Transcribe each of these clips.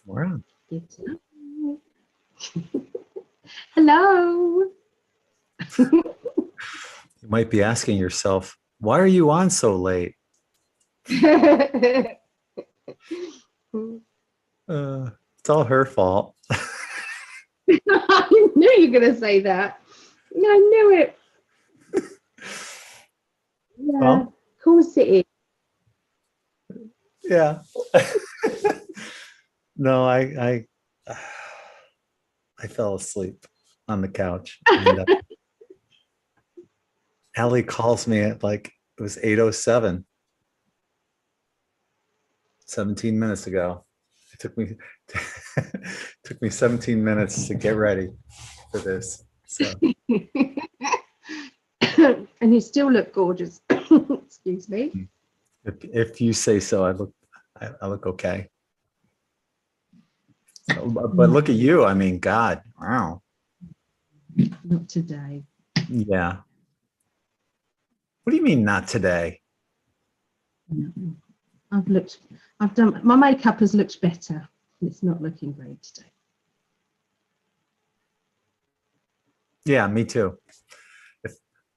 We're on. Hello. You might be asking yourself, why are you on so late? I It's all her fault. knew you were going to say that. I knew it. Yeah, Well, of course it is. yeah. No, I fell asleep on the couch. And, Ali calls me at like it was 8:07, 17 minutes ago. It took me 17 minutes to get ready for this. So And you still look gorgeous. Excuse me. if you say so, I look okay. So, but look at you. I mean, God, wow. Not today. Yeah. What do you mean not today? No. I've done, my makeup has looked better. It's not looking great today. Yeah, me too. If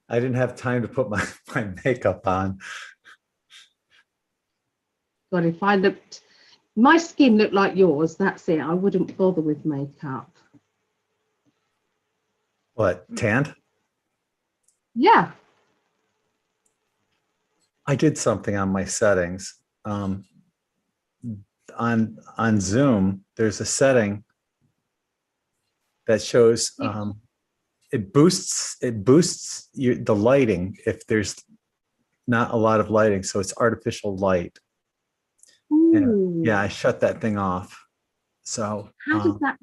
I didn't have time to put my makeup on. God, if I looked, my skin looked like yours, that's it. I wouldn't bother with makeup. What, tanned? Yeah. I did something on my settings. On Zoom, there's a setting that shows it boosts the lighting if there's not a lot of lighting, so it's artificial light. And yeah, I shut that thing off. So how does that?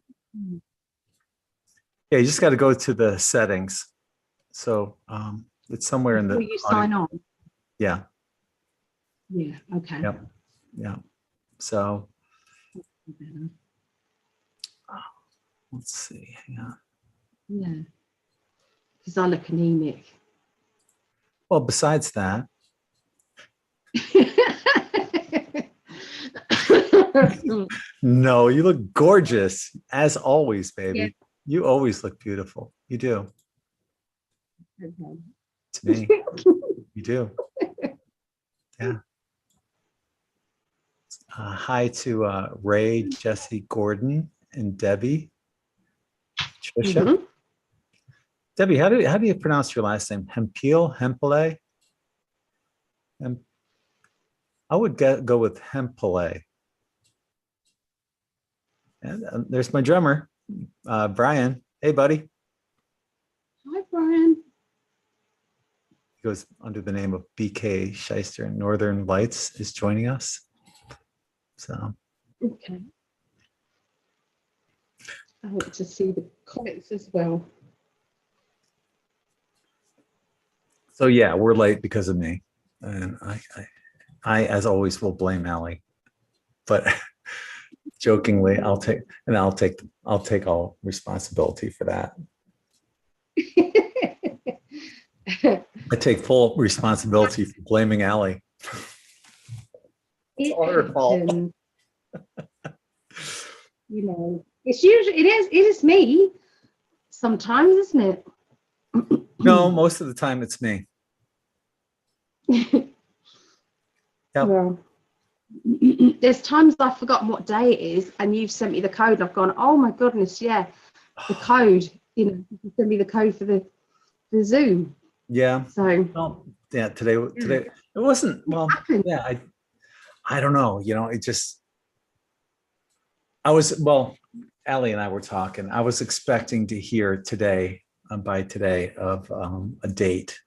Yeah, you just got to go to the settings. So it's somewhere in the. Before you sign on. Yeah. Yeah. Okay. Yep. Yeah. So let's see. Hang on. Yeah. Because I look anemic. Well, besides that. No, you look gorgeous as always, baby. Yeah. You always look beautiful. You do. Okay. To me, you do. Yeah. Hi to Ray, Jesse, Gordon, and Debbie. Trisha. Mm-hmm. Debbie, how do you pronounce your last name? Hempele? I would go with Hempele. And there's my drummer, Brian. Hey, buddy. Hi, Brian. He goes under the name of BK Shyster. Northern Lights is joining us. So. Okay. I want to see the comments as well. So yeah, we're late because of me, and I as always will blame Ali, but jokingly I'll take all responsibility for that. I take full responsibility for blaming Ali. It's all her fault. You know, it is me sometimes, isn't it? No, most of the time it's me. Yep. Well, there's times I've forgotten what day it is, and you've sent me the code. I've gone, oh my goodness, yeah, the code. You sent me the code for the Zoom. Yeah. So. Well, yeah. Today it wasn't. Well, yeah. I don't know. You know, it just. Ali and I were talking. I was expecting to hear today, by today, of a date,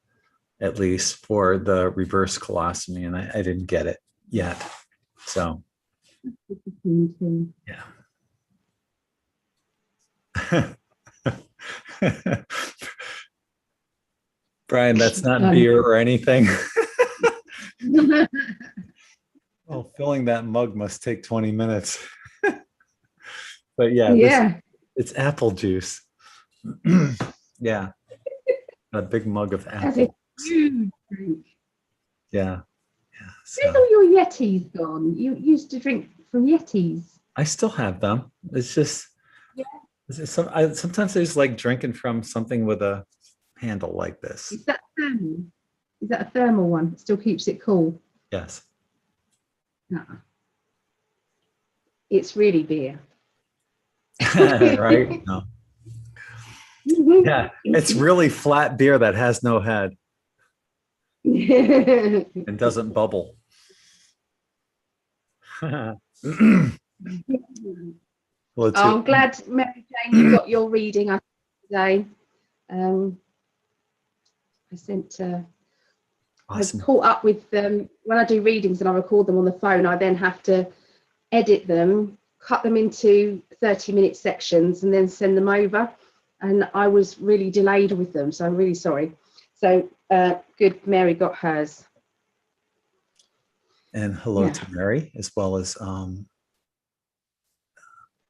at least, for the reverse colostomy, and I didn't get it yet. So, yeah. Brian, that's not beer or anything. Well, filling that mug must take 20 minutes. But yeah, it's apple juice. Yeah, a big mug of apple. That's a huge drink. Yeah. Where's all your Yetis gone? You used to drink from Yetis. I still have them. It's just Yeah. sometimes I just like drinking from something with a handle like this. Is that thermal? Is that a thermal one? It still keeps it cool. Yes. No. It's really beer. Right? No. Yeah, it's really flat beer that has no head and doesn't bubble. Well, I'm glad, Mary Jane, you got your reading today. I sent. awesome. I've caught up with them when I do readings and I record them on the phone. I then have to edit them, cut them into 30-minute sections, and then send them over. And I was really delayed with them, so I'm really sorry. So good, Mary got hers. And hello to Mary, as well as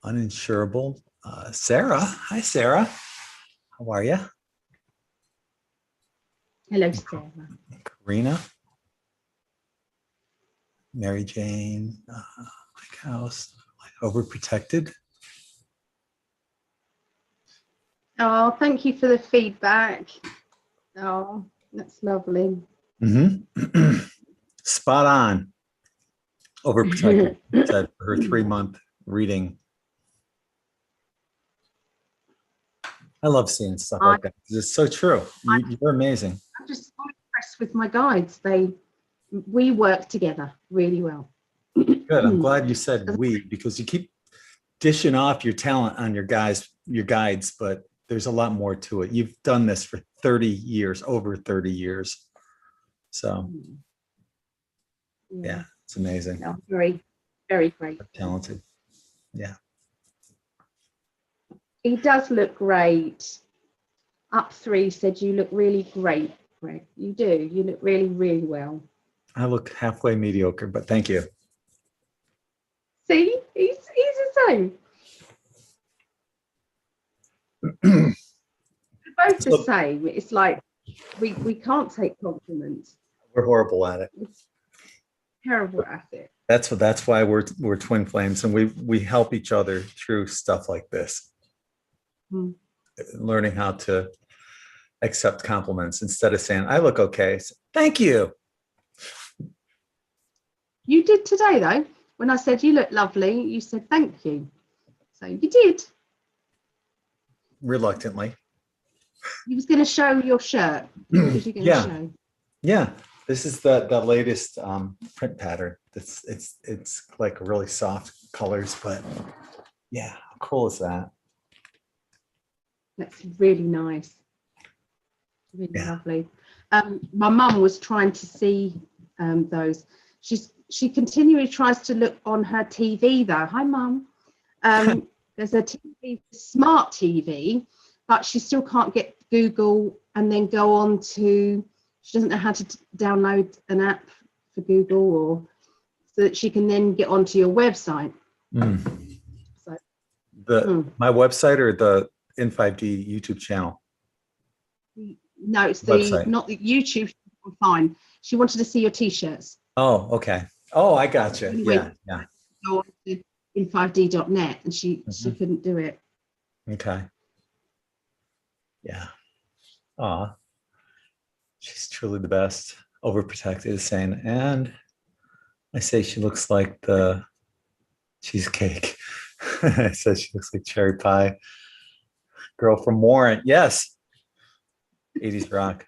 uninsurable Sarah. Hi, Sarah. How are you? Hello, Sarah. Karina. Mary Jane. Like house. Like overprotected. Oh, thank you for the feedback. Oh, that's lovely. Mm-hmm. Spot on. Overprotected. Said for her 3-month reading. I love seeing stuff like that. It's so true. You're amazing. I'm just so impressed with my guides. We work together really well. Good. I'm glad you said we, because you keep dishing off your talent on your guides, but there's a lot more to it. You've done this for 30 years, over 30 years. So yeah, it's amazing. No, very, very great. Talented. Yeah. He does look great. Up 3 said you look really great, Greg. You do. You look really, really well. I look halfway mediocre, but thank you. See, he's the same. We're both the same. It's like we can't take compliments. We're horrible at it. We're terrible at it. That's why we're twin flames, and we help each other through stuff like this. Learning how to accept compliments instead of saying I look okay. Thank you. You did today though. When I said you look lovely, you said thank you. So you did. Reluctantly. You was going to show your shirt. What was you going to show? Yeah. This is the latest print pattern. It's like really soft colors, but yeah, how cool is that? That's really nice. Really lovely. My mum was trying to see those. She continually tries to look on her TV though. Hi, Mum. There's a TV, smart TV, but she still can't get Google and then go on to. She doesn't know how to download an app for Google, or so that she can then get onto your website. So, my website or the In5D YouTube channel? No, it's website. Not the YouTube. Fine. She wanted to see your T-shirts. Oh, okay. Oh, I gotcha. Anyway, Yeah. Go on to in5d.net, and she couldn't do it. Okay. Yeah. Aw. She's truly the best. Overprotected is saying, and I say she looks like the cheesecake. I said she looks like cherry pie. Girl from Warrant. Yes. 80s rock.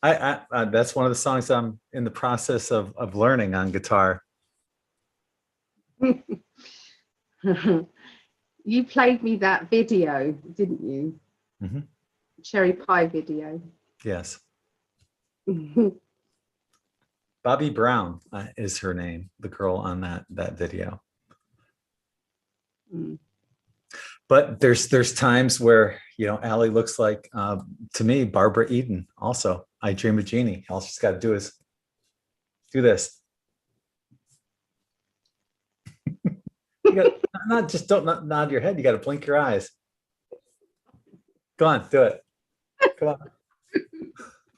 I that's one of the songs I'm in the process of learning on guitar. You played me that video, didn't you? Cherry pie video. Yes. Bobby Brown is her name, the girl on that video. But there's times where, Ali looks like, to me, Barbara Eden also. I Dream of Jeannie. All she's got to do is do this. You got don't nod your head. You got to blink your eyes. Go on, do it. Come on.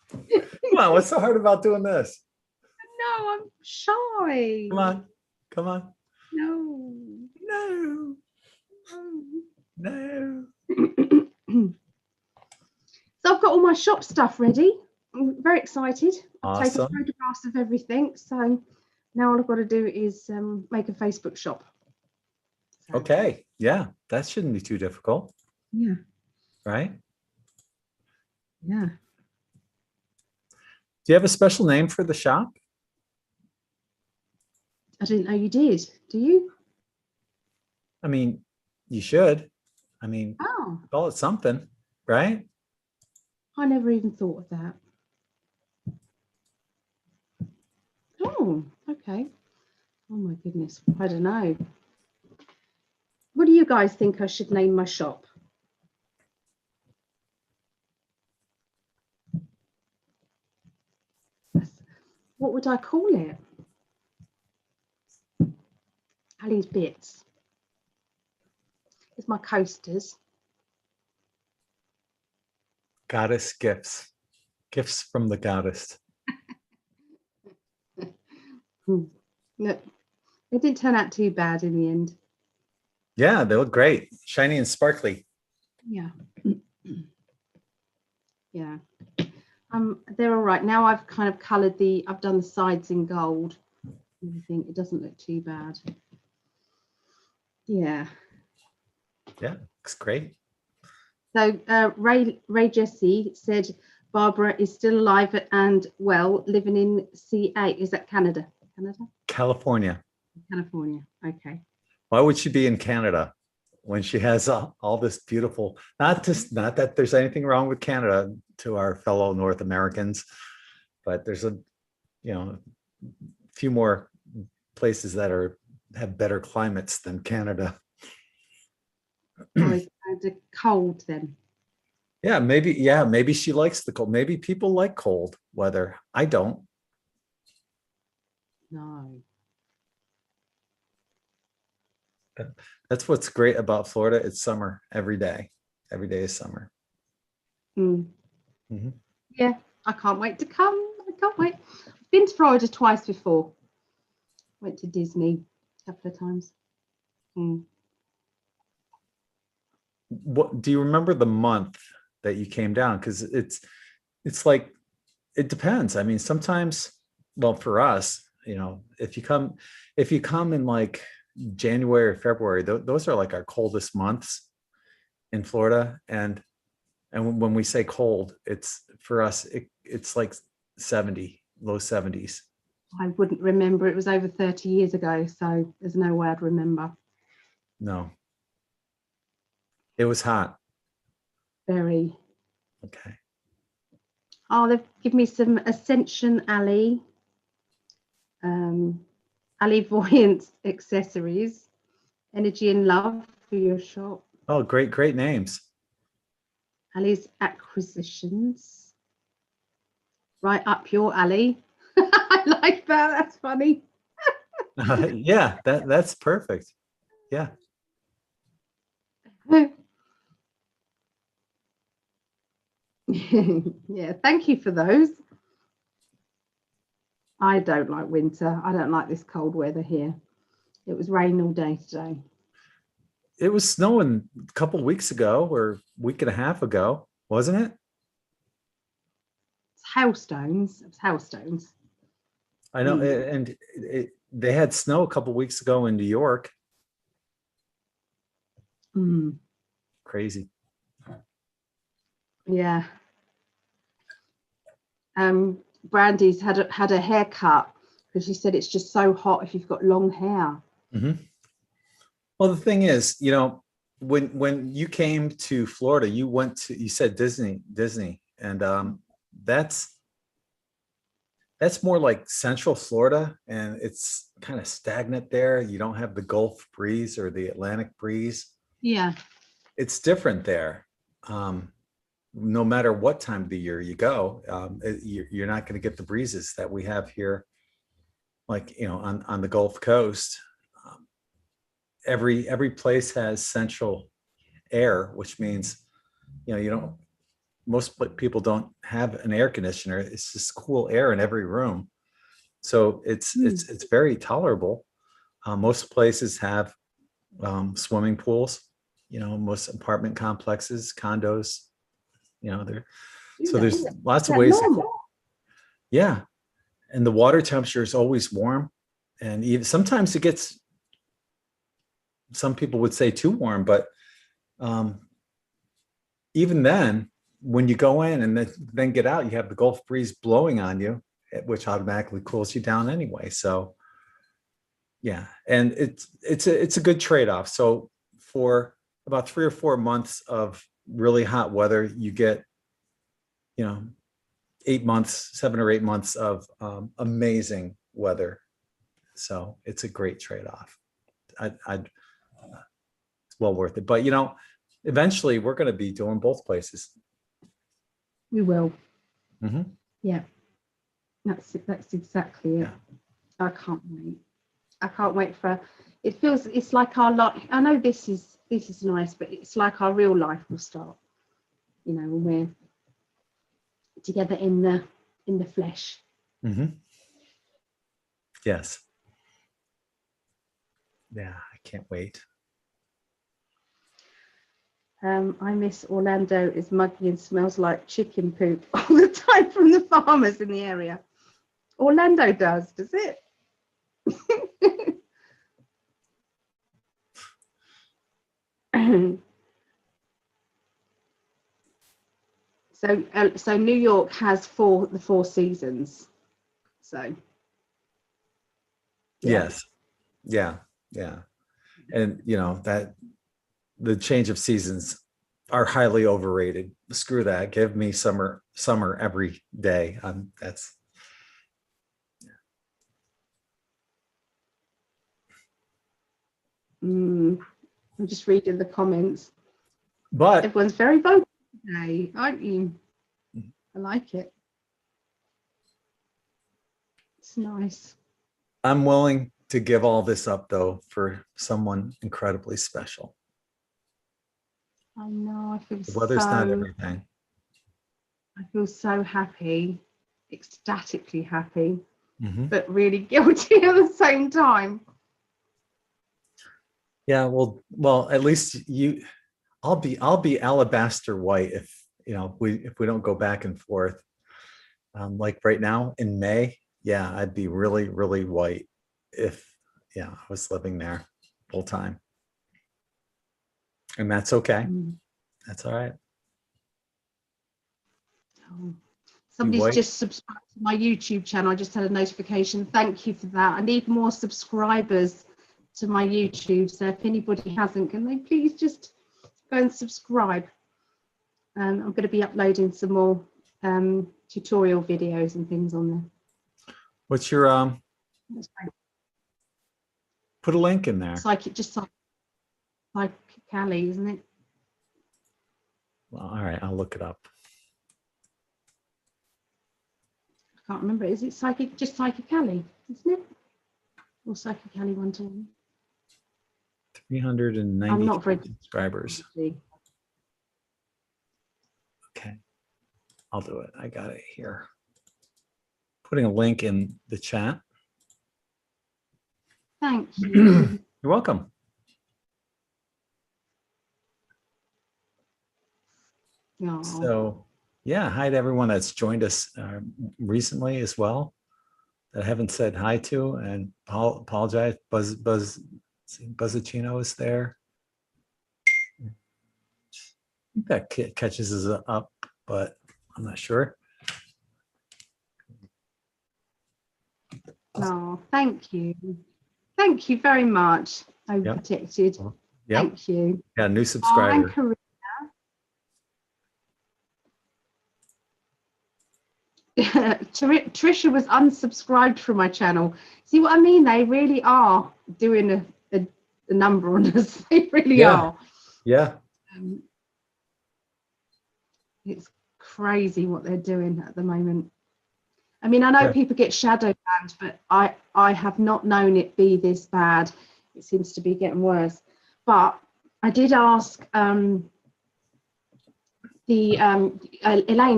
Come on. What's so hard about doing this? No, I'm shy. Come on. No. No. So I've got all my shop stuff ready. I'm very excited. I've taken Awesome. photographs of everything. So now all I've got to do is make a Facebook shop. So, Okay. Yeah, that shouldn't be too difficult, yeah. right? Yeah. Do you have a special name for the shop? I didn't know you did. Do you? I mean, you should. I mean, Oh, call it something, right? I never even thought of that. Oh, okay. Oh my goodness. I don't know. What do you guys think I should name my shop? What would I call it? Ali's Bits. It's my coasters. Goddess gifts. Gifts from the goddess. No, it didn't turn out too bad in the end. Yeah, they look great. Shiny and sparkly. Yeah. Yeah. They're all right. Now I've kind of coloured I've done the sides in gold. Everything. It doesn't look too bad. Yeah. Yeah, looks great. So Ray Jesse said Barbara is still alive and well, living in C8. Is that Canada? California. California. Okay. Why would she be in Canada when she has all this beautiful, not that there's anything wrong with Canada to our fellow North Americans, but there's a few more places that have better climates than Canada. Oh, it's kind of cold then. Yeah, maybe she likes the cold. Maybe people like cold weather. I don't. No. That's what's great about Florida. It's summer every day. Every day is summer. Mm-hmm. Yeah, I can't wait to come. I can't wait. I've been to Florida twice before. Went to Disney a couple of times. What do you remember the month that you came down? Because it's like, it depends. I mean, sometimes, well, for us, if you come in like January or February, those are like our coldest months in Florida. And when we say cold, it's for us, it's like 70, low 70s. I wouldn't remember. It was over 30 years ago, so there's no way I'd remember. No. It was hot. Very. Okay. Oh, they've given me some Ascension Ali. Ali Voyance accessories. Energy and love for your shop. Oh, great names. Ali's acquisitions. Right up your alley. I like that. That's funny. Yeah, that's perfect. Yeah. Yeah, thank you for those. I don't like winter. I don't like this cold weather here. It was rain all day today. It was snowing a couple of weeks ago or a week and a half ago, wasn't it? It's hailstones. It was hailstones. I know. And they had snow a couple of weeks ago in New York. Crazy. Yeah. Brandy's had a haircut because she said it's just so hot if you've got long hair. Mm-hmm. Well, the thing is, when you came to Florida, you said Disney, and that's more like Central Florida, and it's kind of stagnant there. You don't have the Gulf breeze or the Atlantic breeze. Yeah. It's different there. No matter what time of the year you go, you're not going to get the breezes that we have here, like, on the Gulf Coast. Every place has central air, which means, most people don't have an air conditioner. It's just cool air in every room. So it's very tolerable. Most places have swimming pools, most apartment complexes, condos, there. So Yeah. there's lots of Is that ways. normal? Yeah. And the water temperature is always warm. And even sometimes it gets, some people would say too warm, but even then, when you go in and then get out, you have the Gulf breeze blowing on you, which automatically cools you down anyway. So yeah, and it's a good trade-off. So for about 3 or 4 months of really hot weather, you get 7 or 8 months of amazing weather. So it's a great trade-off. It's well worth it. But eventually we're going to be doing both places. We will. Mm-hmm. Yeah, that's exactly it. Yeah. I can't wait. I can't wait for. It's like our life. I know this is nice, but it's like our real life will start. When we're together in the flesh. Mm-hmm. Yes. Yeah, I can't wait. I miss Orlando. Is muggy and smells like chicken poop all the time from the farmers in the area. Orlando does it? So New York has the four seasons. So yeah. Yes. Yeah. And that the change of seasons are highly overrated. Screw that. Give me summer every day. That's I'm just reading the comments. But everyone's very vocal today, aren't you? I like it. It's nice. I'm willing to give all this up though for someone incredibly special. I know. The weather's not everything. I feel so happy, ecstatically happy, Mm-hmm. but really guilty at the same time. Yeah, well, at least I'll be alabaster white if we don't go back and forth. Like right now in May, yeah, I'd be really, really white if I was living there full time. And that's okay. That's all right. Oh. Somebody's just subscribed to my YouTube channel. I just had a notification. Thank you for that. I need more subscribers to my YouTube. So if anybody hasn't, can they please just go and subscribe? I'm going to be uploading some more tutorial videos and things on there. What's your put a link in there. Like Callie, isn't it? Well, all right, I'll look it up. I can't remember. Is it Psychic Callie, isn't it? Or Psychic Callie 121? 390 I'm not very subscribers. Okay, I'll do it. I got it here. Putting a link in the chat. Thank you. You're welcome. No. So, yeah, hi to everyone that's joined us recently as well that I haven't said hi to, and apologize. Buzzacino is there. I think that catches us up, but I'm not sure. No, thank you. Thank you very much. Overprotected. Yep. Thank you. Yeah, new subscriber. Oh, Trisha was unsubscribed from my channel. See what I mean? They really are doing a number on us. They really are. Yeah. It's crazy what they're doing at the moment. I mean, I know people get shadow banned, but I have not known it be this bad. It seems to be getting worse. But I did ask Elaine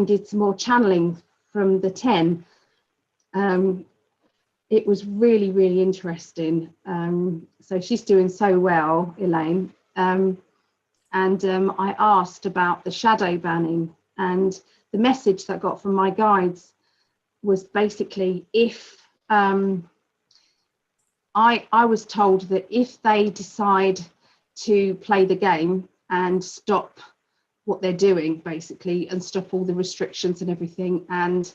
did some more channeling from the 10. It was really, really interesting. So she's doing so well, Elaine. And and I asked about the shadow banning, and the message that I got from my guides was basically, if I was told that if they decide to play the game and stop what they're doing basically, and stop all the restrictions and everything, and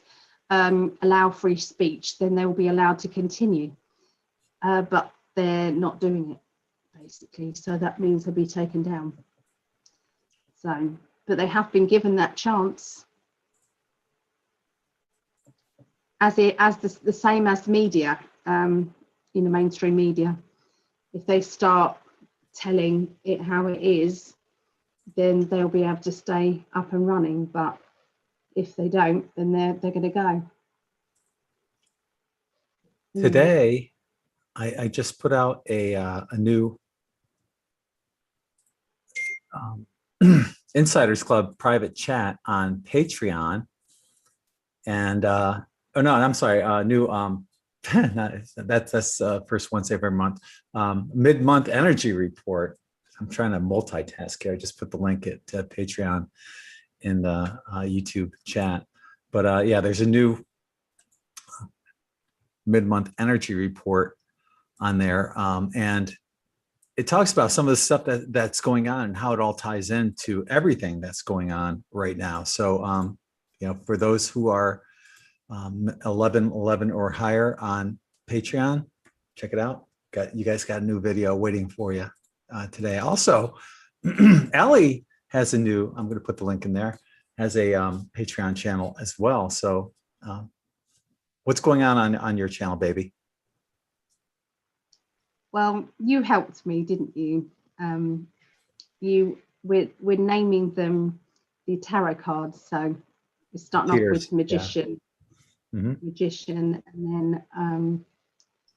allow free speech, then they will be allowed to continue, but they're not doing it basically, so that means they'll be taken down. So, but they have been given that chance, as the same as media, in the mainstream media. If they start telling it how it is, then they'll be able to stay up and running. But if they don't, then they're going to go. Today, I just put out a new Insiders Club private chat on Patreon, and oh no, I'm sorry, new that's first Wednesday of every month, mid-month energy report. I'm trying to multitask here. I just put the link at Patreon in the YouTube chat, but yeah, there's a new mid-month energy report on there, and it talks about some of the stuff that's going on and how it all ties into everything that's going on right now. So, you know, for those who are 11 or higher on Patreon, check it out. You guys got a new video waiting for you today. Also, Ali has a new, I'm going to put the link in there, has a Patreon channel as well. So what's going on your channel, baby? Well, you helped me, didn't you? We're naming them the tarot cards. So we're starting off with magician, yeah. Magician, and then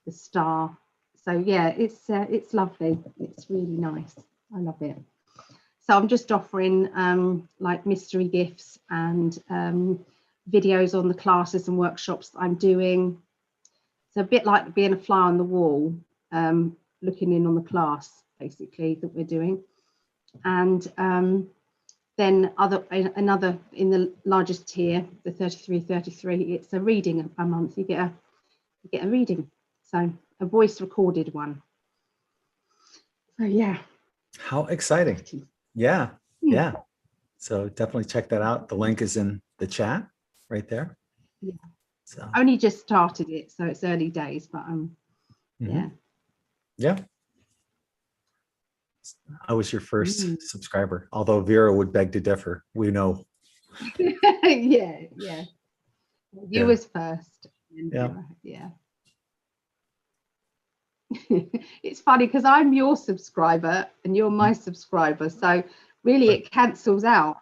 the star. So yeah, it's lovely. It's really nice. I love it. So I'm just offering like mystery gifts and videos on the classes and workshops that I'm doing. So a bit like being a fly on the wall. Looking in on the class basically that we're doing, and then another in the largest tier, the 3333, it's a reading a month. You get a reading, so a voice recorded one. So yeah, how exciting. Yeah. So definitely check that out. The link is in the chat right there. Yeah, so I only just started it, so it's early days, but yeah, I was your first subscriber, although Vera would beg to differ. We know. yeah. You was first. Yeah. It's funny because I'm your subscriber and you're my subscriber, so really it cancels out.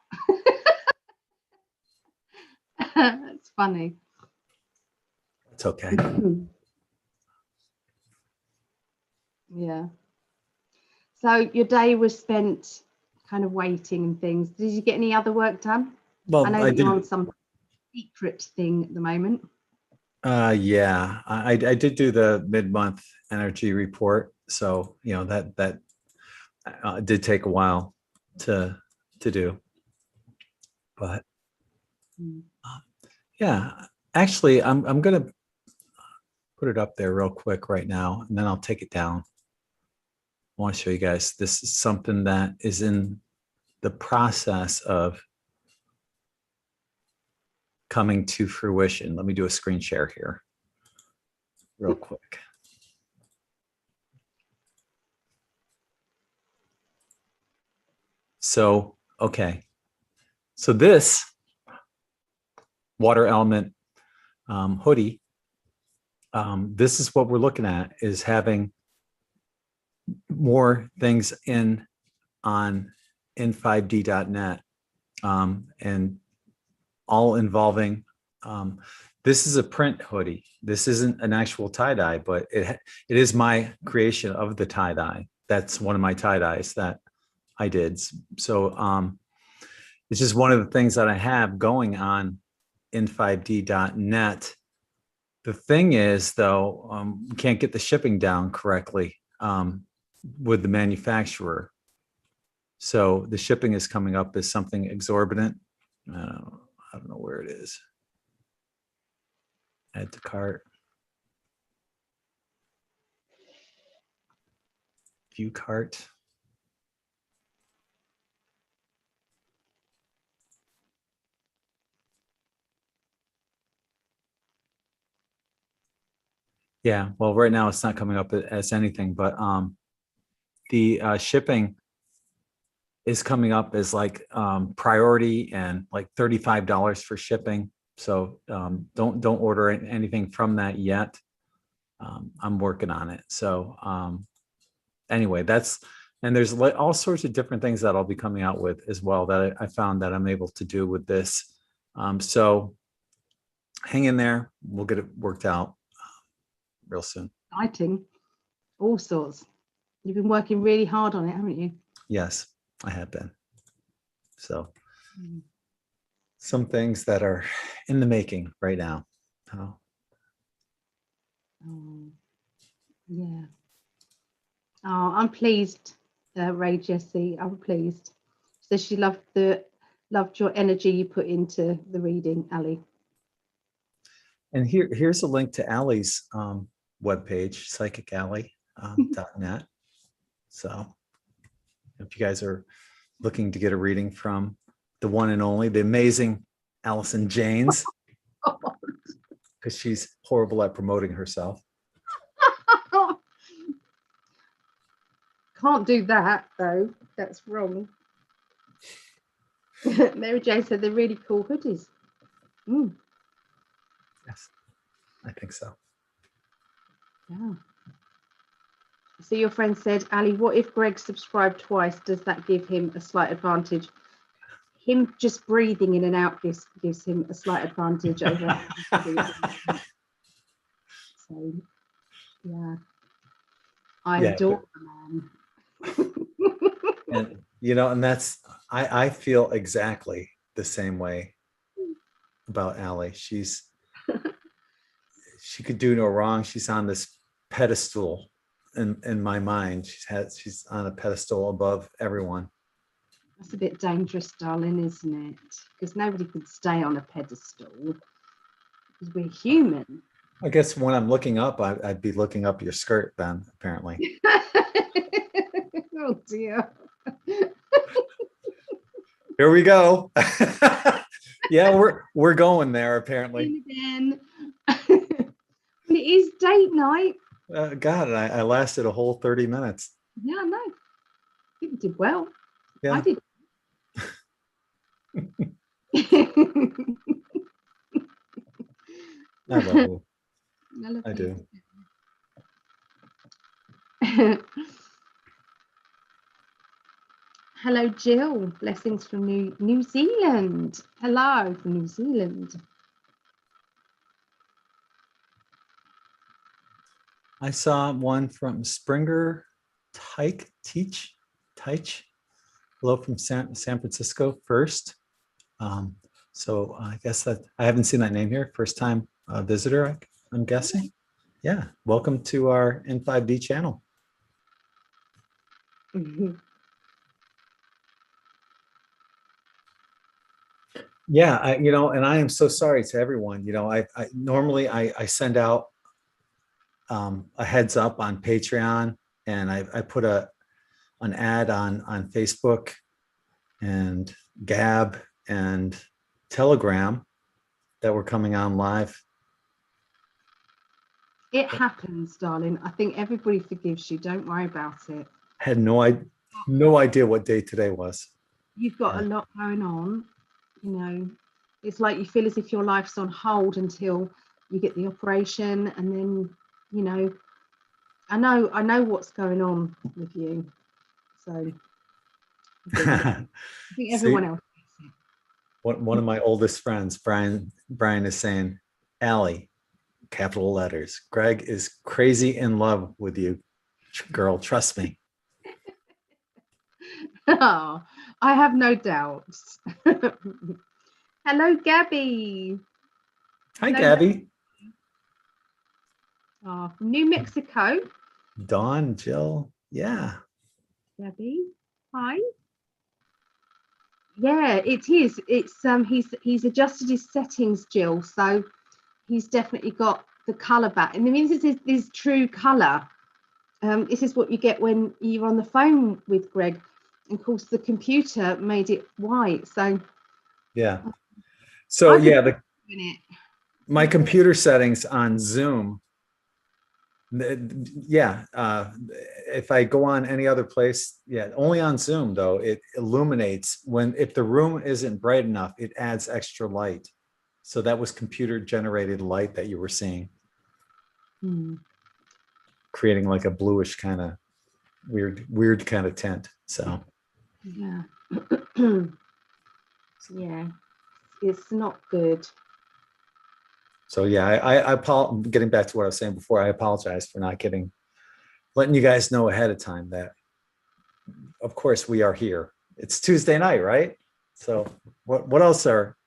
That's funny. It's okay. Yeah. So your day was spent kind of waiting and things. Did you get any other work done? Well, I know that you're on some secret thing at the moment. Yeah, I did do the mid-month energy report, so you know that did take a while to do, but yeah, actually I'm gonna put it up there real quick right now, and then I'll take it down. I want to show you guys, this is something that is in the process of coming to fruition. Let me do a screen share here real quick. So, okay. So this water element hoodie, this is what we're looking at, is having more things on in5d.net, and all involving, this is a print hoodie. This isn't an actual tie-dye, but it is my creation of the tie-dye. That's one of my tie-dyes that I did. So it's just one of the things that I have going on in5d.net. The thing is, though, we can't get the shipping down correctly with the manufacturer. So the shipping is coming up as something exorbitant. I don't know where it is. Add to cart. View cart. Yeah, well, right now it's not coming up as anything, but the shipping is coming up as like priority and like $35 for shipping. So don't order anything from that yet. I'm working on it. So anyway, and there's all sorts of different things that I'll be coming out with as well that I found that I'm able to do with this. So hang in there. We'll get it worked out real soon. Exciting. All sorts. You've been working really hard on it, haven't you? Yes, I have been. So some things that are in the making right now. Oh, yeah. Oh, I'm pleased, Ray Jessie. I'm pleased. So she loved your energy you put into the reading, Ali. And here's a link to Ali's webpage, psychically.net. So if you guys are looking to get a reading from the one and only, the amazing Allison Janes, because she's horrible at promoting herself. Can't do that though. That's wrong. Mary J said they're really cool hoodies. Yes, I think so. Yeah. So your friend said, Ali, what if Greg subscribed twice? Does that give him a slight advantage? Him just breathing in and out gives him a slight advantage over. So, yeah. I adore the man. And and that's I feel exactly the same way about Ali. She could do no wrong. She's on this pedestal in my mind. She's on a pedestal above everyone. That's a bit dangerous, darling, isn't it? Because nobody could stay on a pedestal because we're human. I guess when I'm looking up, I'd be looking up your skirt then, apparently. Oh dear. Here we go. Yeah, we're going there apparently. Again. It is date night. God, I lasted a whole 30 minutes. Yeah, I know. I think you did well. Yeah. I did. I love you. I do. Hello, Jill. Blessings from New Zealand. Hello from New Zealand. I saw one from Springer Teich. Hello from San Francisco first. So I guess that I haven't seen that name here. First time visitor, I'm guessing. Yeah, welcome to our N5B channel. Yeah, and I am so sorry to everyone. I normally I send out a heads up on Patreon, and I put an ad on Facebook and Gab and Telegram that we're coming on live. It happens, darling. I think everybody forgives you. Don't worry about it. I had no idea what day today was. You've got a lot going on. It's like you feel as if your life's on hold until you get the operation, and then I know what's going on with you. So I think everyone else gets it. One of my oldest friends, Brian is saying, Ali, capital letters, Greg is crazy in love with you, girl, trust me. Oh, I have no doubts. Hello, Gabby. Hi, Gabby. Oh, from New Mexico. Dawn, Jill. Yeah. Gabby. Hi. Yeah, it is. It's he's adjusted his settings, Jill. So he's definitely got the color back. And I mean, this is true color. This is what you get when you're on the phone with Greg. And of course, the computer made it white. So Yeah. So I've been yeah, doing it. my computer settings on Zoom. Yeah, if I go on any other place, yeah, only on Zoom though, it illuminates if the room isn't bright enough, it adds extra light. So that was computer generated light that you were seeing, creating like a bluish kind of weird kind of tint. So yeah. Yeah, it's not good. So yeah, I getting back to what I was saying before, I apologize for not letting you guys know ahead of time that, of course, we are here. It's Tuesday night, right? So what else are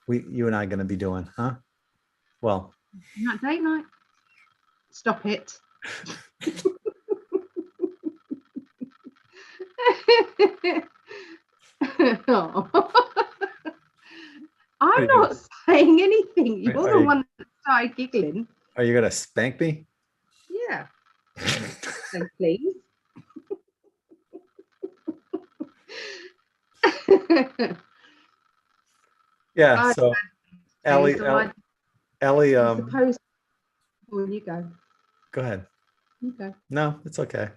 you and I going to be doing, huh? Well, Not date night. Stop it. I'm not saying anything. You're the one that started giggling. Are you going to spank me? Yeah. So please. Yeah. So, Ali, suppose. Well, you go. Go ahead. You go. No, it's okay.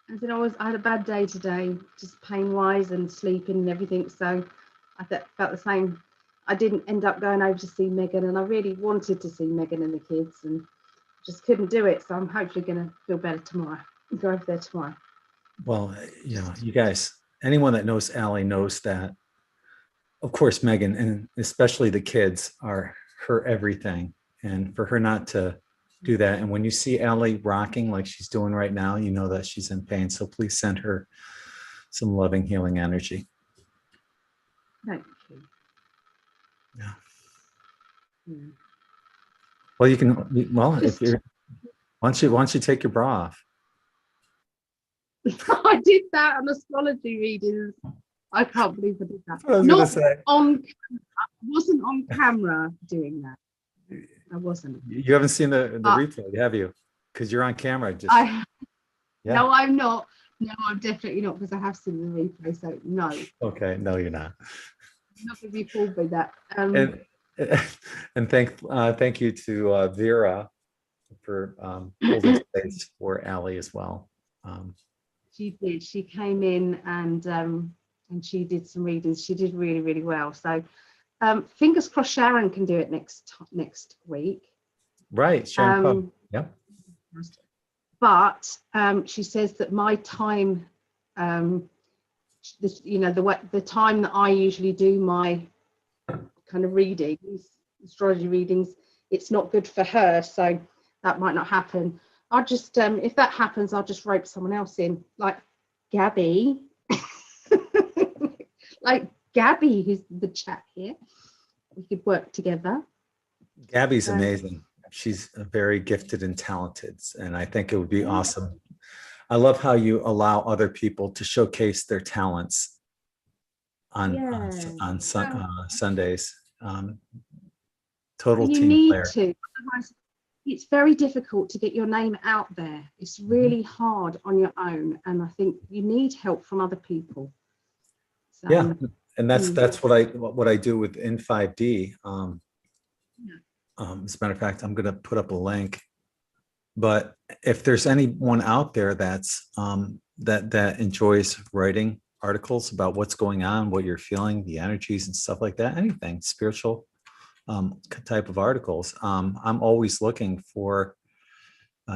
I had a bad day today, just pain-wise and sleeping and everything. So I felt the same. I didn't end up going over to see Megan, and I really wanted to see Megan and the kids, and just couldn't do it. So I'm hopefully going to feel better tomorrow. Go over there tomorrow. Well, you guys, anyone that knows Ali knows that, of course, Megan, and especially the kids, are her everything. And for her not to do that, and when you see Ali rocking like she's doing right now, you know that she's in pain. So please send her some loving, healing energy. Thank you. Yeah. Well, you can. Well, if you're, once you take your bra off. I did that on astrology readings. I can't believe I did that. I was going to say. I wasn't on camera doing that. I wasn't. You haven't seen the replay, have you? Because you're on camera. Yeah. No, I'm not. No, I'm definitely not, because I have seen the replay. So no. Okay, no, you're not. I'm not going to be fooled by that. And thank you to Vera for holding space for Ali as well. She did. She came in and she did some readings. She did really, really well. So fingers crossed Sharon can do it next week. Right, Sharon. Yeah. But she says that my time, the time that I usually do my kind of readings, astrology readings, it's not good for her. So that might not happen. I'll just, if that happens, I'll just rope someone else in, like Gabby. Like Gabby, who's the chat here. We could work together. Gabby's amazing. She's very gifted and talented, and I think it would be awesome. I love how you allow other people to showcase their talents on Sundays. Total team player. You need to. Otherwise, it's very difficult to get your name out there. It's really hard on your own, and I think you need help from other people. So, yeah, and that's what I do with In5D. As a matter of fact, I'm going to put up a link. But if there's anyone out there that's that enjoys writing articles about what's going on, what you're feeling, the energies and stuff like that, anything spiritual type of articles, I'm always looking for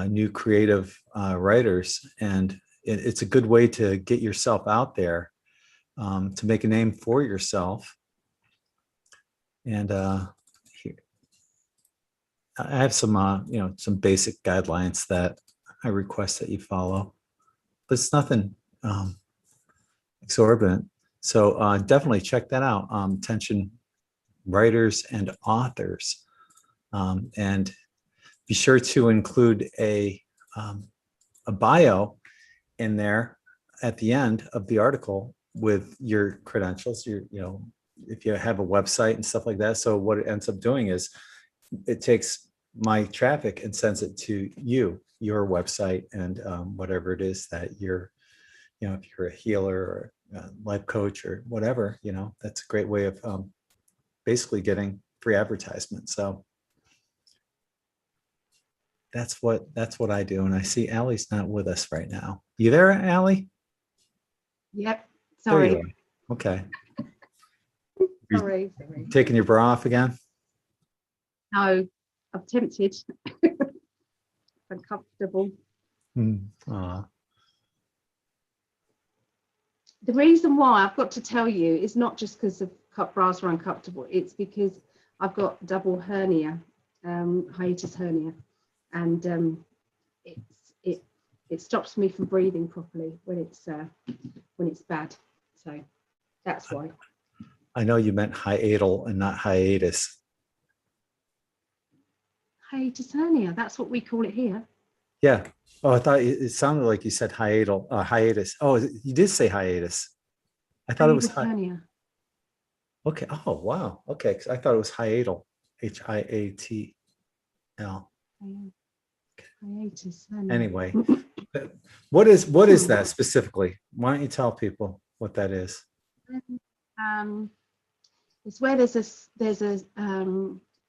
new creative writers, and it's a good way to get yourself out there, to make a name for yourself. And I have some, some basic guidelines that I request that you follow, but it's nothing exorbitant. So definitely check that out. Attention writers and authors, and be sure to include a bio in there at the end of the article with your credentials, if you have a website and stuff like that. So what it ends up doing is it takes my traffic and sends it to your website, and whatever it is that you're, if you're a healer or a life coach or whatever, that's a great way of basically getting free advertisement. So that's what I do. And I see Allie's not with us right now. You there, Allie? Yep. There you Sorry. are. Okay. Sorry. Taking your bra off again? No, I'm tempted. Uncomfortable. Aw. The reason why I've got to tell you is not just because the bras are uncomfortable. It's because I've got double hernia, hiatus hernia, and it stops me from breathing properly when it's bad. So that's why. I know you meant hiatal and not hiatus. Hiatus hernia. That's what we call it here. Yeah. Oh, I thought it sounded like you said hiatus. Oh, you did say hiatus. I thought it was hernia. Okay. Oh, wow. Okay. I thought it was hiatal. Hiatl. Hiatus hernia. Anyway, what is that specifically? Why don't you tell people what that is? It's where there's a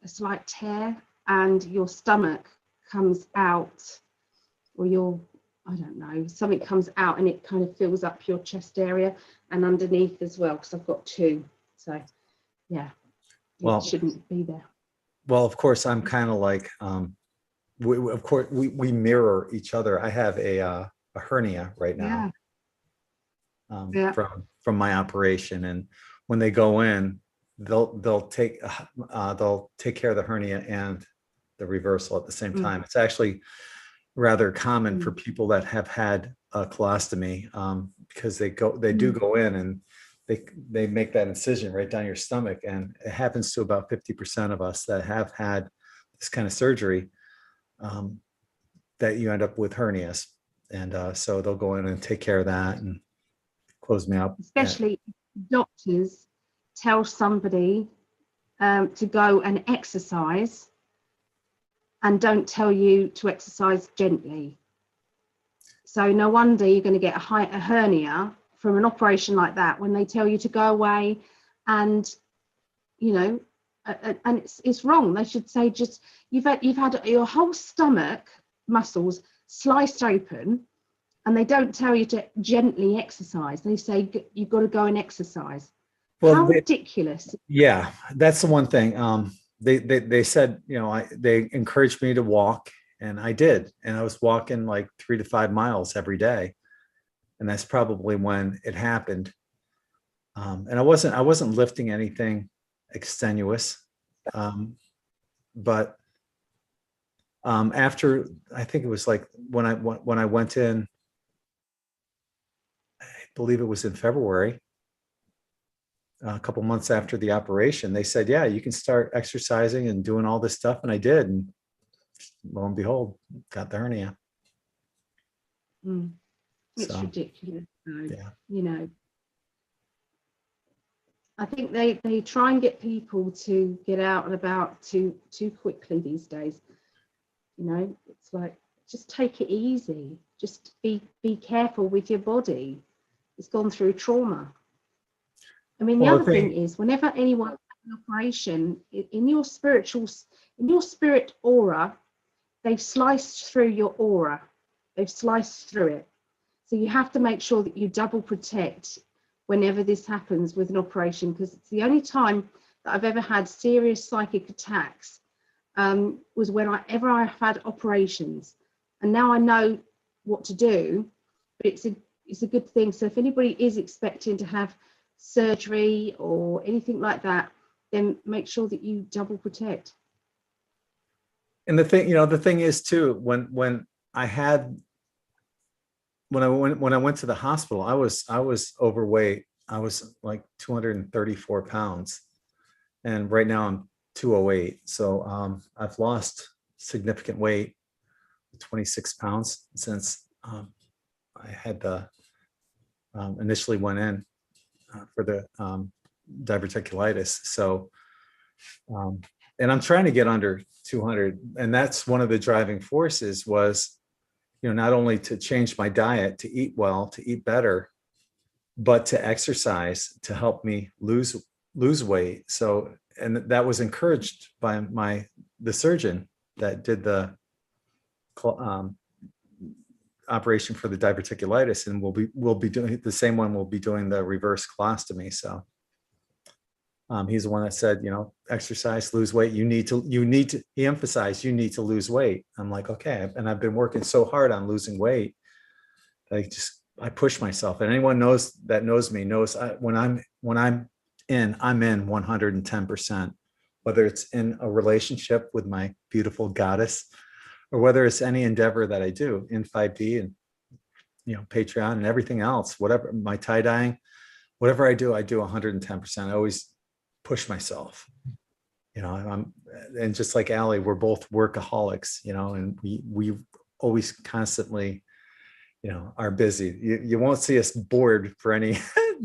slight tear and your stomach comes out, or I don't know, something comes out and it kind of fills up your chest area and underneath as well, because I've got two. So yeah, it shouldn't be there. Well, of course, I'm kind of like, we mirror each other. I have a hernia right now. Yeah. From my operation, and when they go in, they'll take care of the hernia and the reversal at the same time. It's actually rather common for people that have had a colostomy, because they do go in and they make that incision right down your stomach, and it happens to about 50% of us that have had this kind of surgery, that you end up with hernias, and so they'll go in and take care of that and close me up. Especially doctors tell somebody to go and exercise and don't tell you to exercise gently. So no wonder you're going to get a hernia from an operation like that when they tell you to go away, and and it's wrong. They should say, just you've had your whole stomach muscles sliced open, and they don't tell you to gently exercise. They say you've got to go and exercise. Well, how ridiculous. Yeah, that's the one thing. They said, they encouraged me to walk, and I did. And I was walking like 3 to 5 miles every day. And that's probably when it happened. And I wasn't lifting anything extenuous. But after, I think it was like when I went in, I believe it was in February, a couple months after the operation, they said, yeah, you can start exercising and doing all this stuff. And I did. And lo and behold, got the hernia. It's ridiculous. Yeah. I think they try and get people to get out and about too quickly these days. It's like, just take it easy. Just be careful with your body. It's gone through trauma. I mean, the other thing is, whenever anyone has an operation, in your spirit aura, they've sliced through your aura. They've sliced through it. So you have to make sure that you double protect whenever this happens with an operation, because it's the only time that I've ever had serious psychic attacks, was whenever I've had operations. And now I know what to do, but it's a good thing. So if anybody is expecting to have surgery or anything like that, then make sure that you double protect. And the thing is too, when I went to the hospital, I was overweight. I was like 234 pounds, and right now I'm 208. So I've lost significant weight, 26 pounds since I had initially went in. for the diverticulitis. So, and I'm trying to get under 200, and that's one of the driving forces was, not only to change my diet, to eat well, to eat better, but to exercise to help me lose weight. So, and that was encouraged by the surgeon that did the operation for the diverticulitis, and we'll be doing the same one. We'll be doing the reverse colostomy. So he's the one that said, exercise, lose weight. You need to, he emphasized, you need to lose weight. I'm like, okay. And I've been working so hard on losing weight. I push myself, and anyone knows me knows when I'm in 110%, whether it's in a relationship with my beautiful goddess, or whether it's any endeavor that I do in 5D and, Patreon and everything else, whatever, my tie-dyeing, whatever I do 110%. I always push myself, and just like Ali, we're both workaholics, and we always constantly, are busy. You won't see us bored for any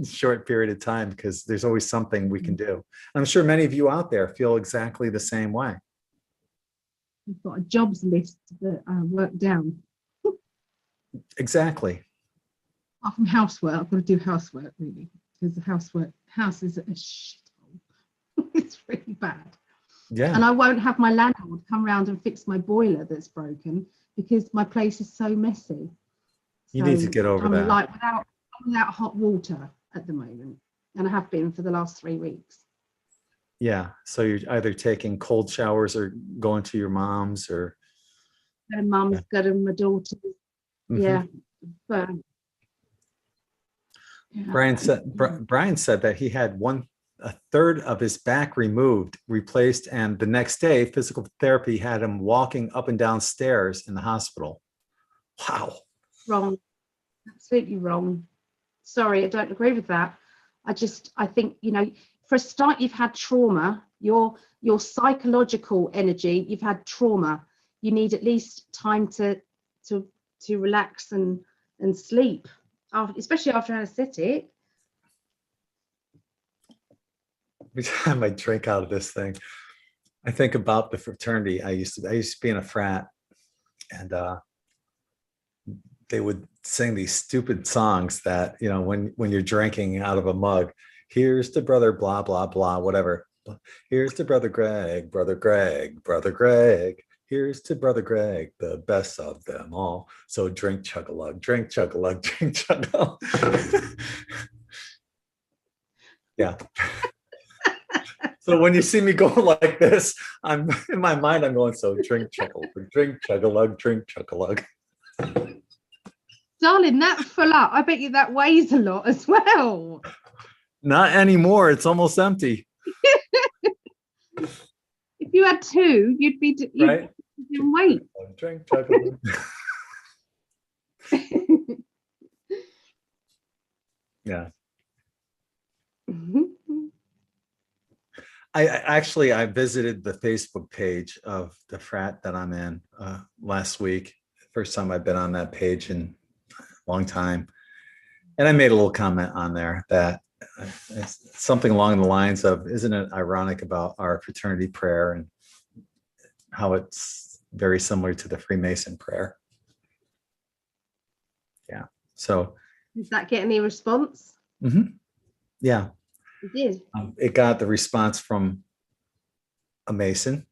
short period of time, because there's always something we can do. I'm sure many of you out there feel exactly the same way. I've got a jobs list that I work down. Exactly. Apart from housework, I've got to do housework, really, because the house is a shithole. It's really bad. Yeah. And I won't have my landlord come round and fix my boiler that's broken, because my place is so messy. You need to get over that. Like without hot water at the moment, and I have been for the last 3 weeks. Yeah. So you're either taking cold showers or going to your mom's, or Her mum's got my daughter's. Mm-hmm. Yeah. But, Brian said that he had a third of his back replaced, and the next day physical therapy had him walking up and down stairs in the hospital. Wow. Wrong. Absolutely wrong. Sorry, I don't agree with that. I think, for a start, you've had trauma, your psychological energy, you've had trauma. You need at least time to relax and sleep, especially after anesthetic. Every time I drink out of this thing, I think about the fraternity. I used to be in a frat, and they would sing these stupid songs that, when you're drinking out of a mug, here's to brother blah blah blah, whatever. Here's to brother Greg, brother Greg, brother Greg. Here's to brother Greg, the best of them all. So drink chug-a-lug, drink chug-a-lug, drink chug-a-lug. Yeah. So when you see me going like this, I'm in my mind, I'm going, so drink chug-a-lug, drink chug-a-lug, drink chug-a-lug. Darling, that full up. I bet you that weighs a lot as well. Not anymore. It's almost empty. If you had two, you'd be right. Doing weight. Drink chug-a-lug. Yeah. I visited the Facebook page of the frat that I'm in last week. First time I've been on that page in a long time. And I made a little comment on there that something along the lines of, isn't it ironic about our fraternity prayer and how it's very similar to the Freemason prayer? Yeah. So. Did that get any response? Mm-hmm. Yeah. It did. It got the response from a Mason.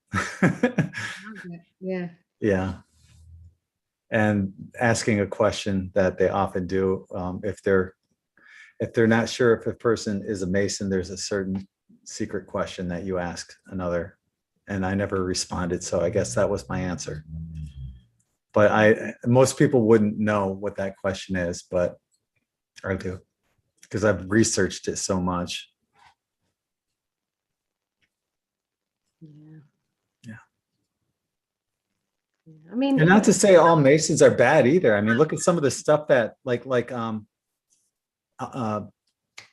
Yeah. Yeah. And asking a question that they often do, if they're not sure if a person is a Mason, there's a certain secret question that you ask another, and I never responded, so I guess that was my answer. But most people wouldn't know what that question is, but I do, because I've researched it so much. Yeah. I mean, and not to say all Masons are bad either. I mean, look at some of the stuff that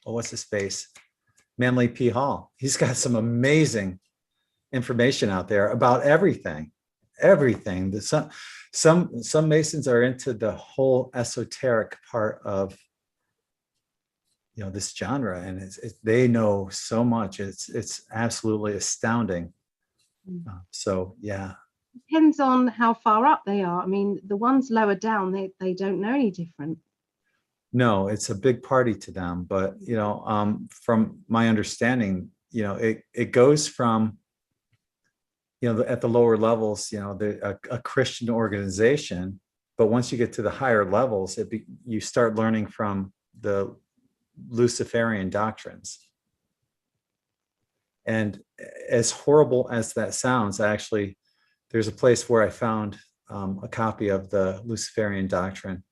what's his face? Manly P. Hall. He's got some amazing information out there about everything. Everything. Some Masons are into the whole esoteric part of this genre, and they know so much. It's absolutely astounding. So yeah. Depends on how far up they are. I mean, the ones lower down, they don't know any different. No, it's a big party to them, but from my understanding, it goes from at the lower levels, a Christian organization, but once you get to the higher levels, you start learning from the Luciferian doctrines. And as horrible as that sounds, actually, there's a place where I found a copy of the Luciferian doctrine,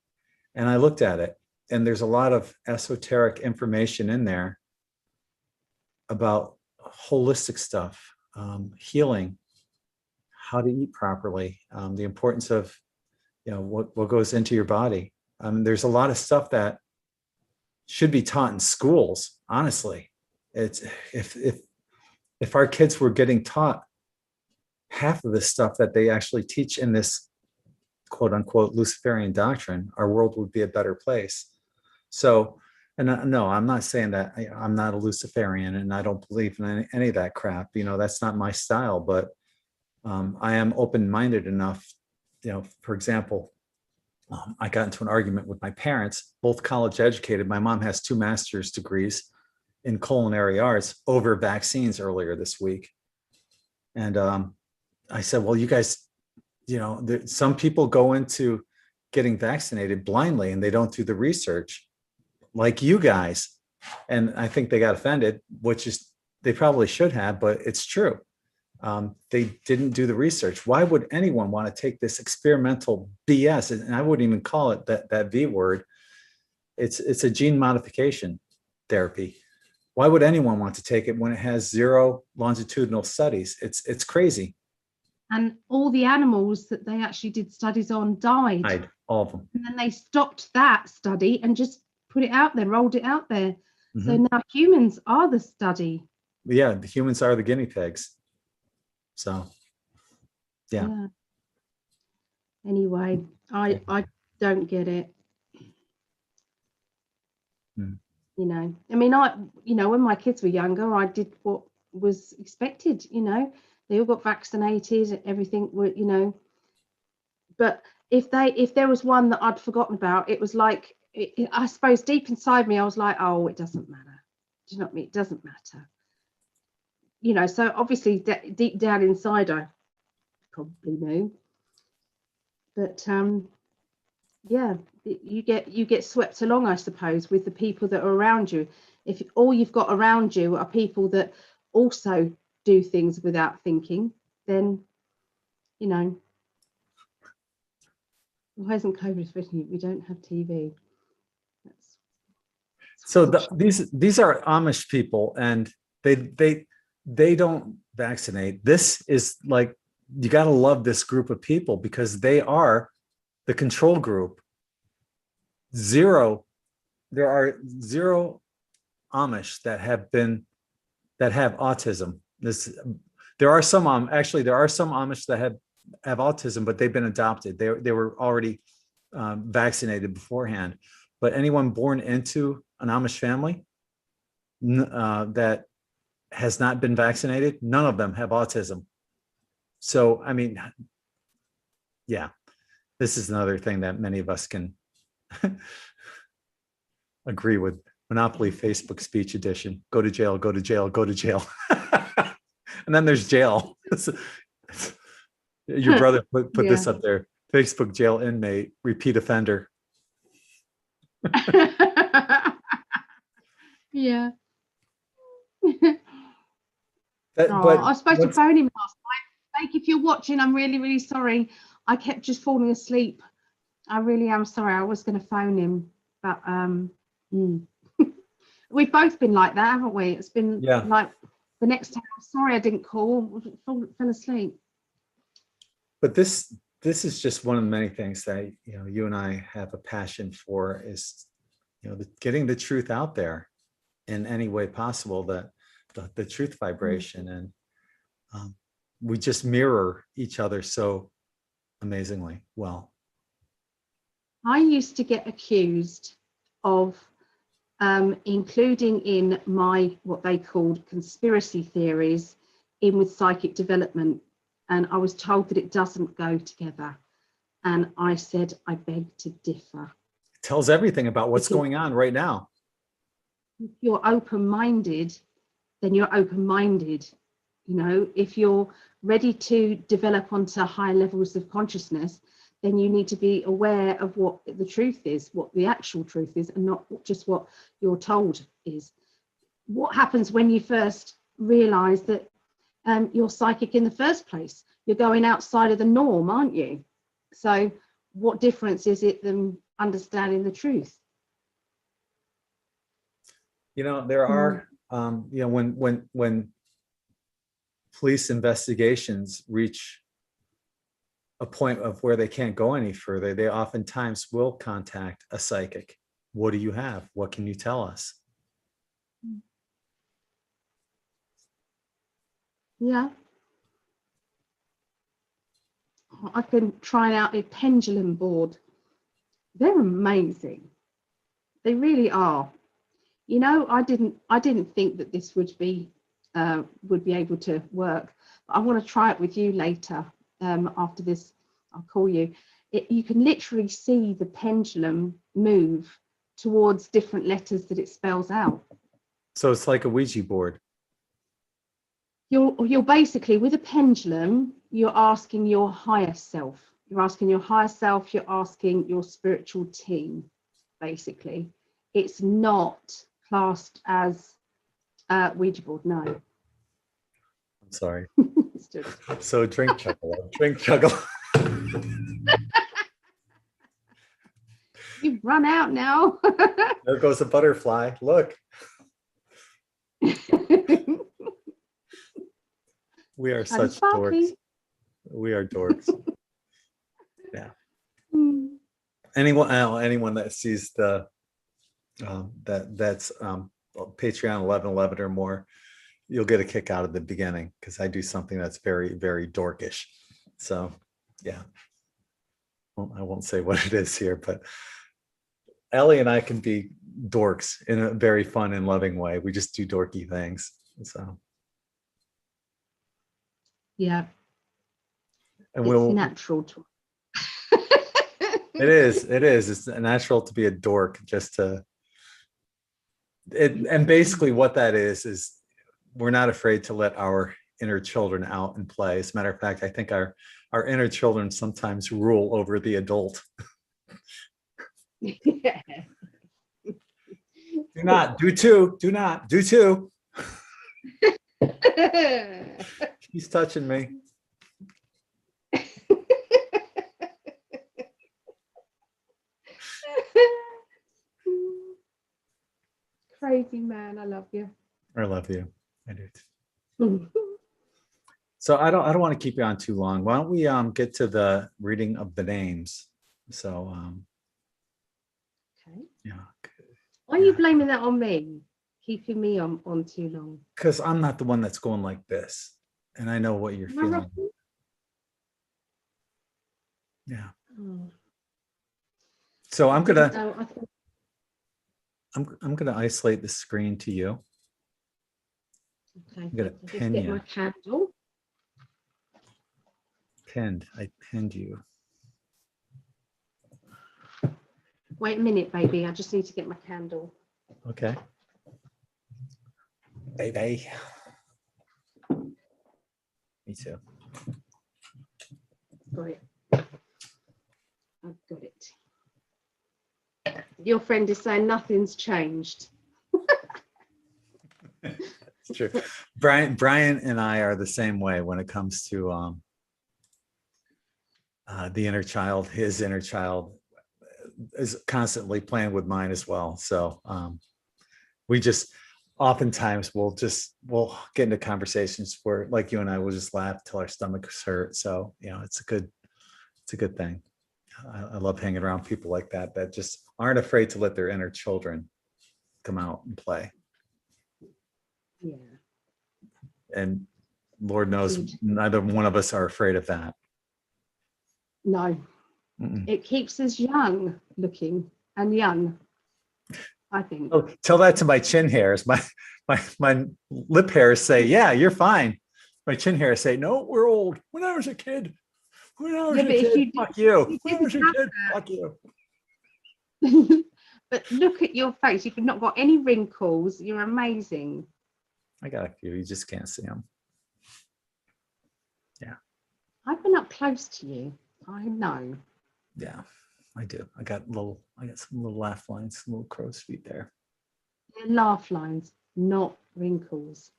and I looked at it, and there's a lot of esoteric information in there about holistic stuff, healing, how to eat properly, the importance of what goes into your body. There's a lot of stuff that should be taught in schools. Honestly, it's if our kids were getting taught half of the stuff that they actually teach in this quote unquote Luciferian doctrine, our world would be a better place. So, and no, I'm not saying that I'm not a Luciferian and I don't believe in any of that crap. That's not my style, but I am open-minded enough. For example, I got into an argument with my parents, both college educated. My mom has 2 master's degrees in culinary arts over vaccines earlier this week. And I said, well, you guys, some people go into getting vaccinated blindly and they don't do the research like you guys. And I think they got offended, which is, they probably should have, but it's true. They didn't do the research. Why would anyone want to take this experimental BS? And I wouldn't even call it that V word. It's a gene modification therapy. Why would anyone want to take it when it has 0 longitudinal studies? It's crazy. And all the animals that they actually did studies on died. All of them. And then they stopped that study and just put it out there, rolled it out there. Mm-hmm. So now humans are the study. Yeah, the humans are the guinea pigs. So, yeah. Anyway, I don't get it. I mean, when my kids were younger, I did what was expected. They all got vaccinated, everything were, but if there was one that I'd forgotten about, it was like, I suppose deep inside me, I was like, oh, it doesn't matter. Do you know what I mean? It doesn't matter. So obviously deep down inside, I probably knew, but yeah, you get swept along, I suppose, with the people that are around you. If all you've got around you are people that also do things without thinking, then why isn't COVID written? We don't have TV. So these are Amish people, and they don't vaccinate. This is like, you got to love this group of people because they are the control group. There are 0 Amish that have autism. There are some Amish that have autism, but they've been adopted. They were already vaccinated beforehand. But anyone born into an Amish family that has not been vaccinated, none of them have autism. So, I mean, yeah, this is another thing that many of us can agree with. Monopoly Facebook speech edition. Go to jail, go to jail, go to jail. And then there's jail. Your brother put this up there. Facebook jail inmate, repeat offender. Yeah. But I was supposed to phone him last night. Like, if you're watching, I'm really, really sorry. I kept just falling asleep. I really am sorry. I was going to phone him, but we've both been like that, haven't we? It's been like the next time. I'm sorry I didn't call. Fell asleep. But this is just one of the many things that you and I have a passion for, is getting the truth out there in any way possible, that the truth vibration, and we just mirror each other so amazingly well. I used to get accused of including in my, what they called conspiracy theories, in with psychic development. And I was told that it doesn't go together. And I said, I beg to differ. It tells everything about what's going on right now. If you're open-minded, then you're open-minded. You know, if you're ready to develop onto higher levels of consciousness, then you need to be aware of what the truth is, what the actual truth is, and not just what you're told is. What happens when you first realize that you're psychic in the first place? You're going outside of the norm, aren't you? So what difference is it than understanding the truth? You know, there are, you know, when police investigations reach a point of where they can't go any further, they oftentimes will contact a psychic. What do you have? What can you tell us? Yeah. I've been trying out a pendulum board. They're amazing. They really are. You know, I didn't think that this would be able to work. I want to try it with you later. After this, I'll call you. You can literally see the pendulum move towards different letters that it spells out. So it's like a Ouija board. You're basically, with a pendulum, you're asking your higher self. You're asking your higher self, you're asking your spiritual team, basically. It's not classed as a Ouija board, no. I'm sorry. So drink chuckle, drink chuckle. You've run out now. There goes a butterfly, look. We are such dorks. We are dorks. Yeah. Anyone that sees the that's Patreon 1111 or more, you'll get a kick out of the beginning, because I do something that's very, very dorkish. So yeah. Well, I won't say what it is here, but Ali and I can be dorks in a very fun and loving way. We just do dorky things. So yeah, and it's natural to it is it's natural to be a dork, just to and basically what that is we're not afraid to let our inner children out and play. As a matter of fact, I think our inner children sometimes rule over the adult. Yeah. Do not do two. He's touching me. Crazy man, I love you. I love you. I do too. So I don't want to keep you on too long. Why don't we get to the reading of the names? So okay. Yeah. Why are you blaming that on me? Keeping me on too long? Because I'm not the one that's going like this, and I know what you're feeling. Yeah. Oh. So I'm gonna isolate the screen to you. Okay. I'm gonna pin get you. my candle. Pinned. I pinned you. Wait a minute, baby. I just need to get my candle. Okay. Baby. Me too. Got it. I've got it. Your friend is saying nothing's changed. It's true. Brian and I are the same way when it comes to the inner child. His inner child is constantly playing with mine as well. So we just oftentimes we'll get into conversations where, like you and I, will just laugh till our stomachs hurt. So it's a good thing. I love hanging around people like that just aren't afraid to let their inner children come out and play. Yeah. And Lord knows neither one of us are afraid of that. No. Mm-mm. It keeps us young looking and young. I think. Oh, tell that to my chin hairs. My lip hairs say, yeah, you're fine. My chin hairs say, no, we're old. When I was a kid. When I was Yeah, a but if kid, you fuck you. you When I was a didn't kid, fuck you. but look at your face. You've not got any wrinkles. You're amazing. I got a few. You just can't see them. Yeah. I've been up close to you. I know. Yeah, I do. I got some little laugh lines, some little crow's feet there. They're laugh lines, not wrinkles.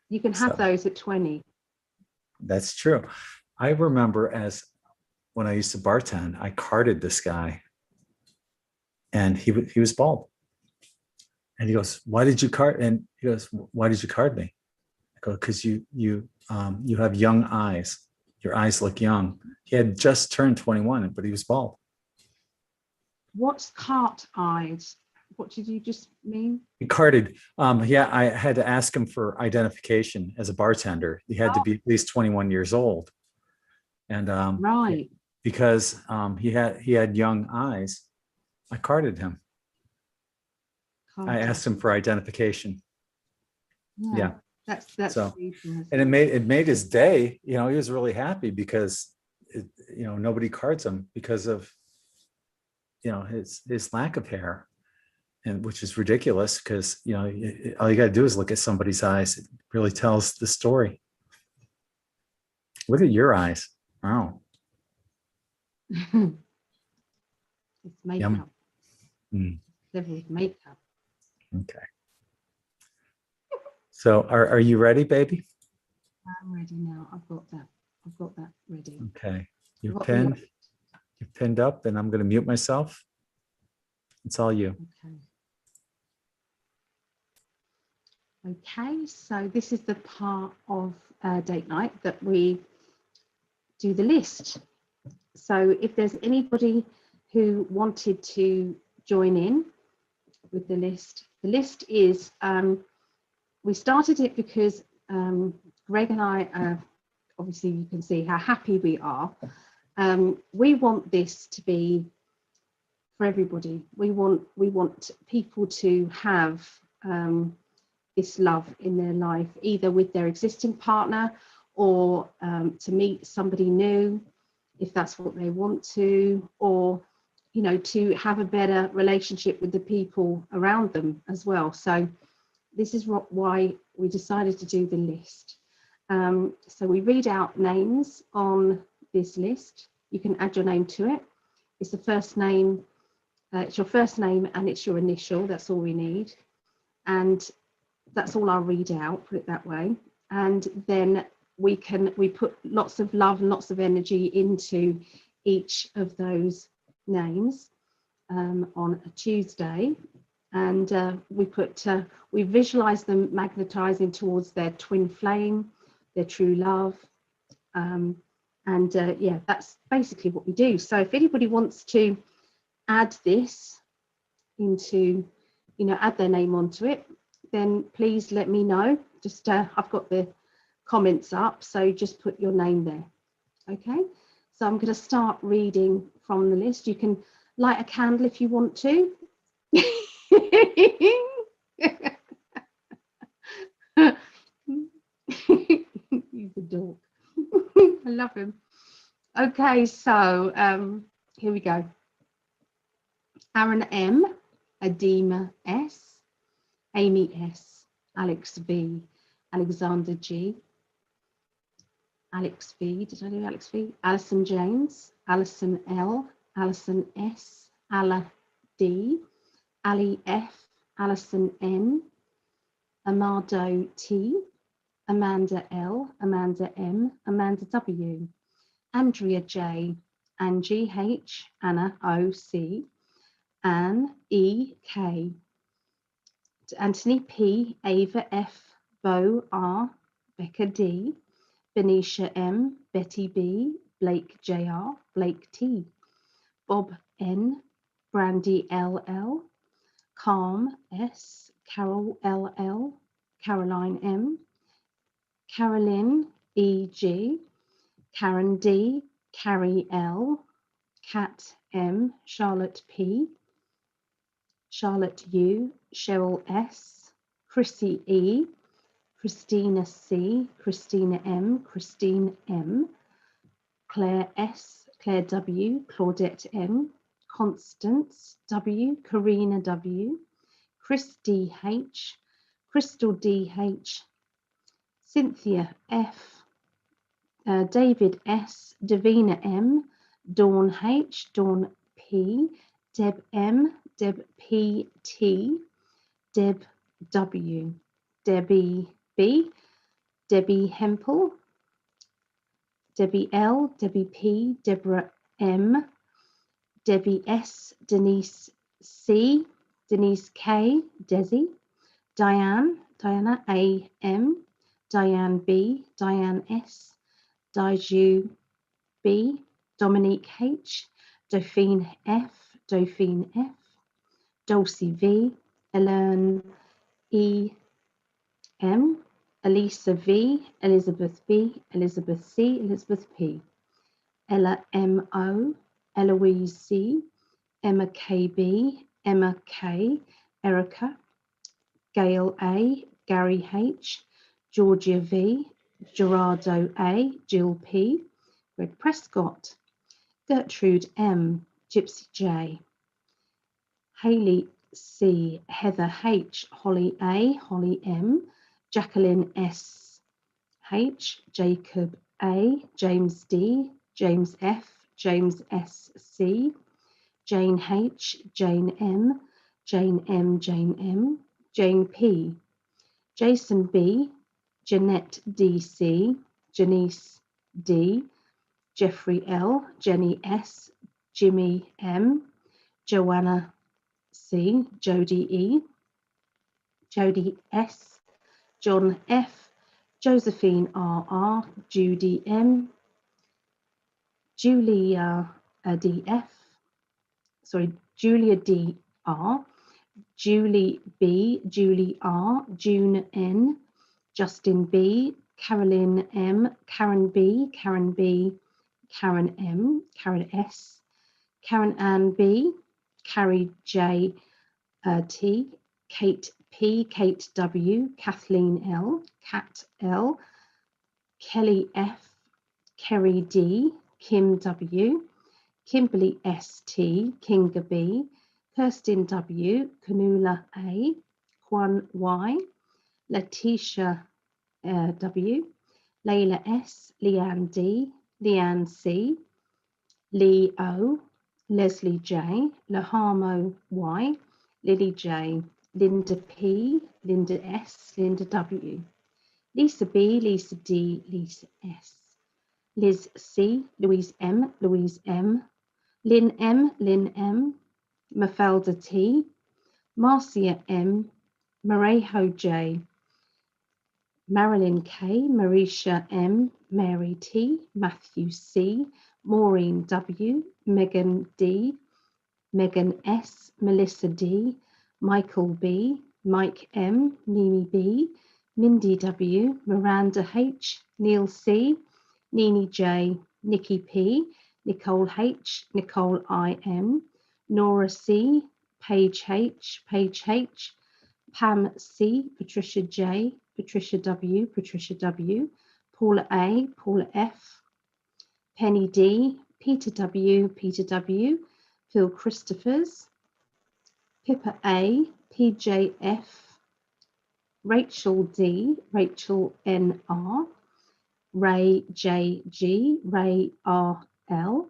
You can have those at 20. That's true. I remember when I used to bartend, I carded this guy, and he was bald. And he goes, "Why did you card?" And he goes, "Why did you card me?" I go, "Because you have young eyes. Your eyes look young." He had just turned 21, but he was bald. What's cart eyes? What did you just mean? He carded. Yeah, I had to ask him for identification as a bartender. He had to be at least 21 years old, and Right. because he had young eyes, I carded him. I asked him for identification. Yeah. That's so, reasonable. and it made his day. He was really happy because nobody cards him because of his lack of hair, and which is ridiculous because all you got to do is look at somebody's eyes. It really tells the story. Look at your eyes. Wow. It's makeup. Mm. Makeup. Okay. So are you ready, baby? I'm ready now. I've got that ready. Okay. You're pinned up, and I'm going to mute myself. It's all you. Okay, so this is the part of date night that we do the list. So if there's anybody who wanted to join in with the list is, we started it because Greg and I, obviously you can see how happy we are. We want this to be for everybody. We want people to have this love in their life, either with their existing partner or to meet somebody new, if that's what they want to, or to have a better relationship with the people around them as well. So this is why we decided to do the list. So we read out names on this list. You can add your name to it. It's the first name, it's your first name and it's your initial. That's all we need. And that's all I'll read out, put it that way. And then we put lots of love and lots of energy into each of those names on a Tuesday. And we visualize them magnetizing towards their twin flame, their true love. Yeah, that's basically what we do. So if anybody wants to add this into, add their name onto it, then please let me know. Just I've got the comments up, so just put your name there. Okay, so I'm going to start reading from the list. You can light a candle if you want to. He's a dork. I love him. Okay, so here we go. Aaron M, Adema S, Amy S, Alex V, Alexander G, Alex V, did I do Alex V? Alison James, Alison L, Alison S, Alla D, Ali F, Alison N, Amado T, Amanda L, Amanda M, Amanda W, Andrea J, Angie H, Anna O C, Anne E K, Anthony P, Ava F, Bo R, Becca D, Benicia M, Betty B, Blake Jr, Blake T, Bob N, Brandy LL, Calm S, Carol LL, Caroline M, Carolyn E.G., Karen D., Carrie L., Kat M., Charlotte P., Charlotte U, Cheryl S, Chrissy E, Christina C, Christina M, Christine M, Claire S, Claire W, Claudette M, Constance W, Karina W, Chris D H, Crystal D H, Cynthia F, David S, Davina M, Dawn H, Dawn P, Deb M, Deb P T, Deb W, Debbie B, Debbie Hempel, Debbie L, Debbie P, Deborah M, Debbie S, Denise C, Denise K, Desi, Diane, Diana A M, Diane B, Diane S, Daiju B, Dominique H, Dauphine F, Dauphine F, Dulcie V, Ellen E M, Elisa V, Elizabeth B, Elizabeth C, Elizabeth P, Ella M O, Eloise C, Emma KB, Emma K, Erica, Gail A, Gary H, Georgia V, Gerardo A, Jill P, Greg Prescott, Gertrude M, Gypsy J, Hayley C, Heather H, Holly A, Holly M, Jacqueline S H, Jacob A, James D, James F, James S C, Jane H, Jane M, Jane M, Jane M, Jane P, Jason B, Jeanette DC, Janice D, Jeffrey L, Jenny S, Jimmy M, Joanna C, Jody E, Jody S, John F, Josephine RR, Judy M, Julia DF, sorry, Julia DR, Julie B, Julie R, June N, Justin B, Carolyn M, Karen B, Karen B, Karen M, Karen S, Karen Ann B, Carrie J T, Kate P, Kate W, Kathleen L, Kat L, Kelly F, Kerry D, Kim W, Kimberly S.T., Kinga B, Kirsten W, Kanula A, Kwan Y, Letitia W, Layla S, Leanne D, Leanne C, Lee O, Leslie J, Lahamo Y, Lily J, Linda P, Linda S, Linda W, Lisa B, Lisa D, Lisa S, Liz C, Louise M, Louise M, Lynn M, Lynn M, Mafalda T, Marcia M, Marejo J, Marilyn K, Marisha M, Mary T, Matthew C, Maureen W, Megan D, Megan S, Melissa D, Michael B, Mike M, Mimi B, Mindy W, Miranda H, Neil C, Nini J, Nikki P, Nicole H, Nicole I M, Nora C, Paige H, Paige H, Pam C, Patricia J, Patricia W, Patricia W, Paula A, Paula F, Penny D, Peter W, Peter W, Phil Christophers, Pippa A, PJ F, Rachel D, Rachel NR, Ray JG, Ray RL,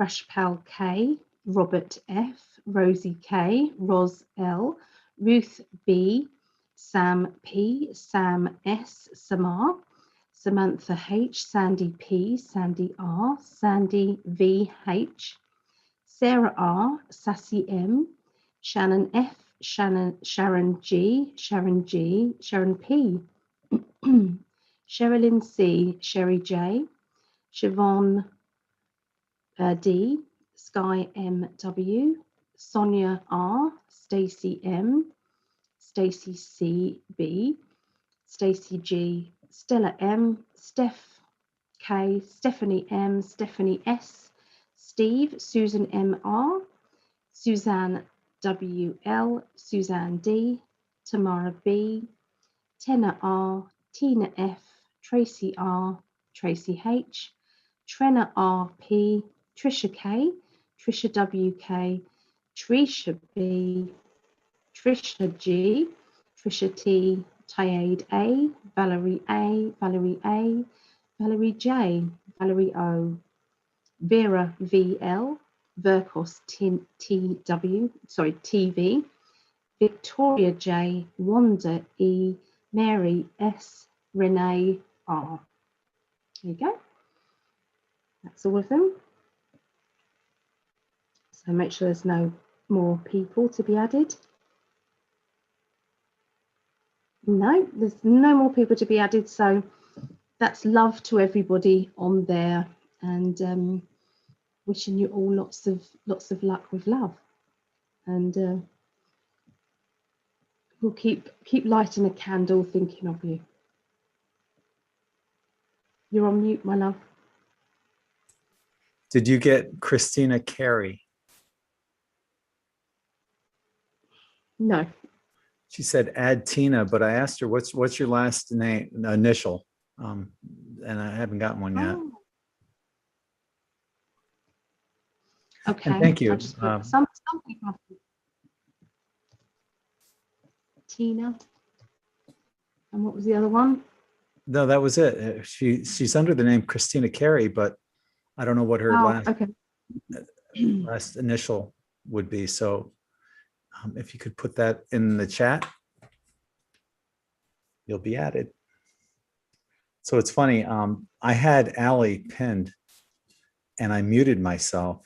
Rashpal K, Robert F, Rosie K, Ros L, Ruth B, Sam P, Sam S, Samar, Samantha H, Sandy P, Sandy R, Sandy VH, Sarah R, Sassy M, Shannon F, Sharon G, Sharon G, Sharon P, Sherilyn C, Sherry J, Siobhan D, Sky MW, Sonia R, Stacy M, Stacy C B, Stacy G, Stella M, Steph K, Stephanie M, Stephanie S, Steve, Susan M R, Suzanne WL, Suzanne D, Tamara B, Tenna R, Tina F, Tracy R, Tracy H, Trenna RP, Trisha K, Trisha WK, Trisha B, Trisha G, Trisha T, Tyade A, Valerie A, Valerie A, Valerie J, Valerie O, Vera VL, Verkos TW, sorry, TV, Victoria J, Wanda E, Mary S, Renee R. There you go. That's all of them. So make sure there's no more people to be added. No, there's no more people to be added. So that's love to everybody on there, and wishing you all lots of luck with love. And we'll keep lighting a candle, thinking of you. You're on mute, my love. Did you get Christina Carey? No. She said add Tina, but I asked her what's your last name initial, and I haven't gotten one yet. Oh. Okay. And thank you. Some people have to. Tina. And what was the other one? No, that was it. She's under the name Christina Carey, but I don't know what her last initial would be. So if you could put that in the chat, you'll be added. So it's funny. I had Ali pinned and I muted myself.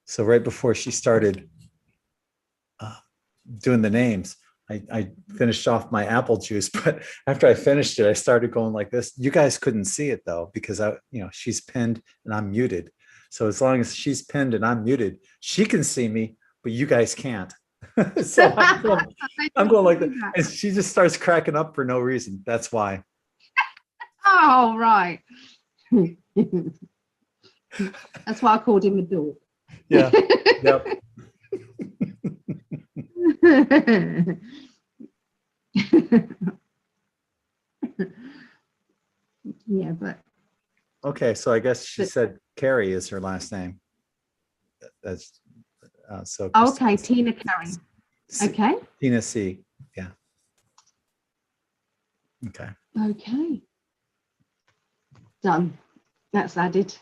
So right before she started doing the names, I finished off my apple juice, but after I finished it, I started going like this. You guys couldn't see it though, because she's pinned and I'm muted. So as long as she's pinned and I'm muted, she can see me, but you guys can't. So I'm going like that. And she just starts cracking up for no reason. That's why. Oh, right. That's why I called him a dog. Yeah. Yep. Yeah, but okay, so I guess she said Carey is her last name. That's so. Okay, Tina Carey. Okay. Tina C. Yeah. Okay. Okay. Done. That's added.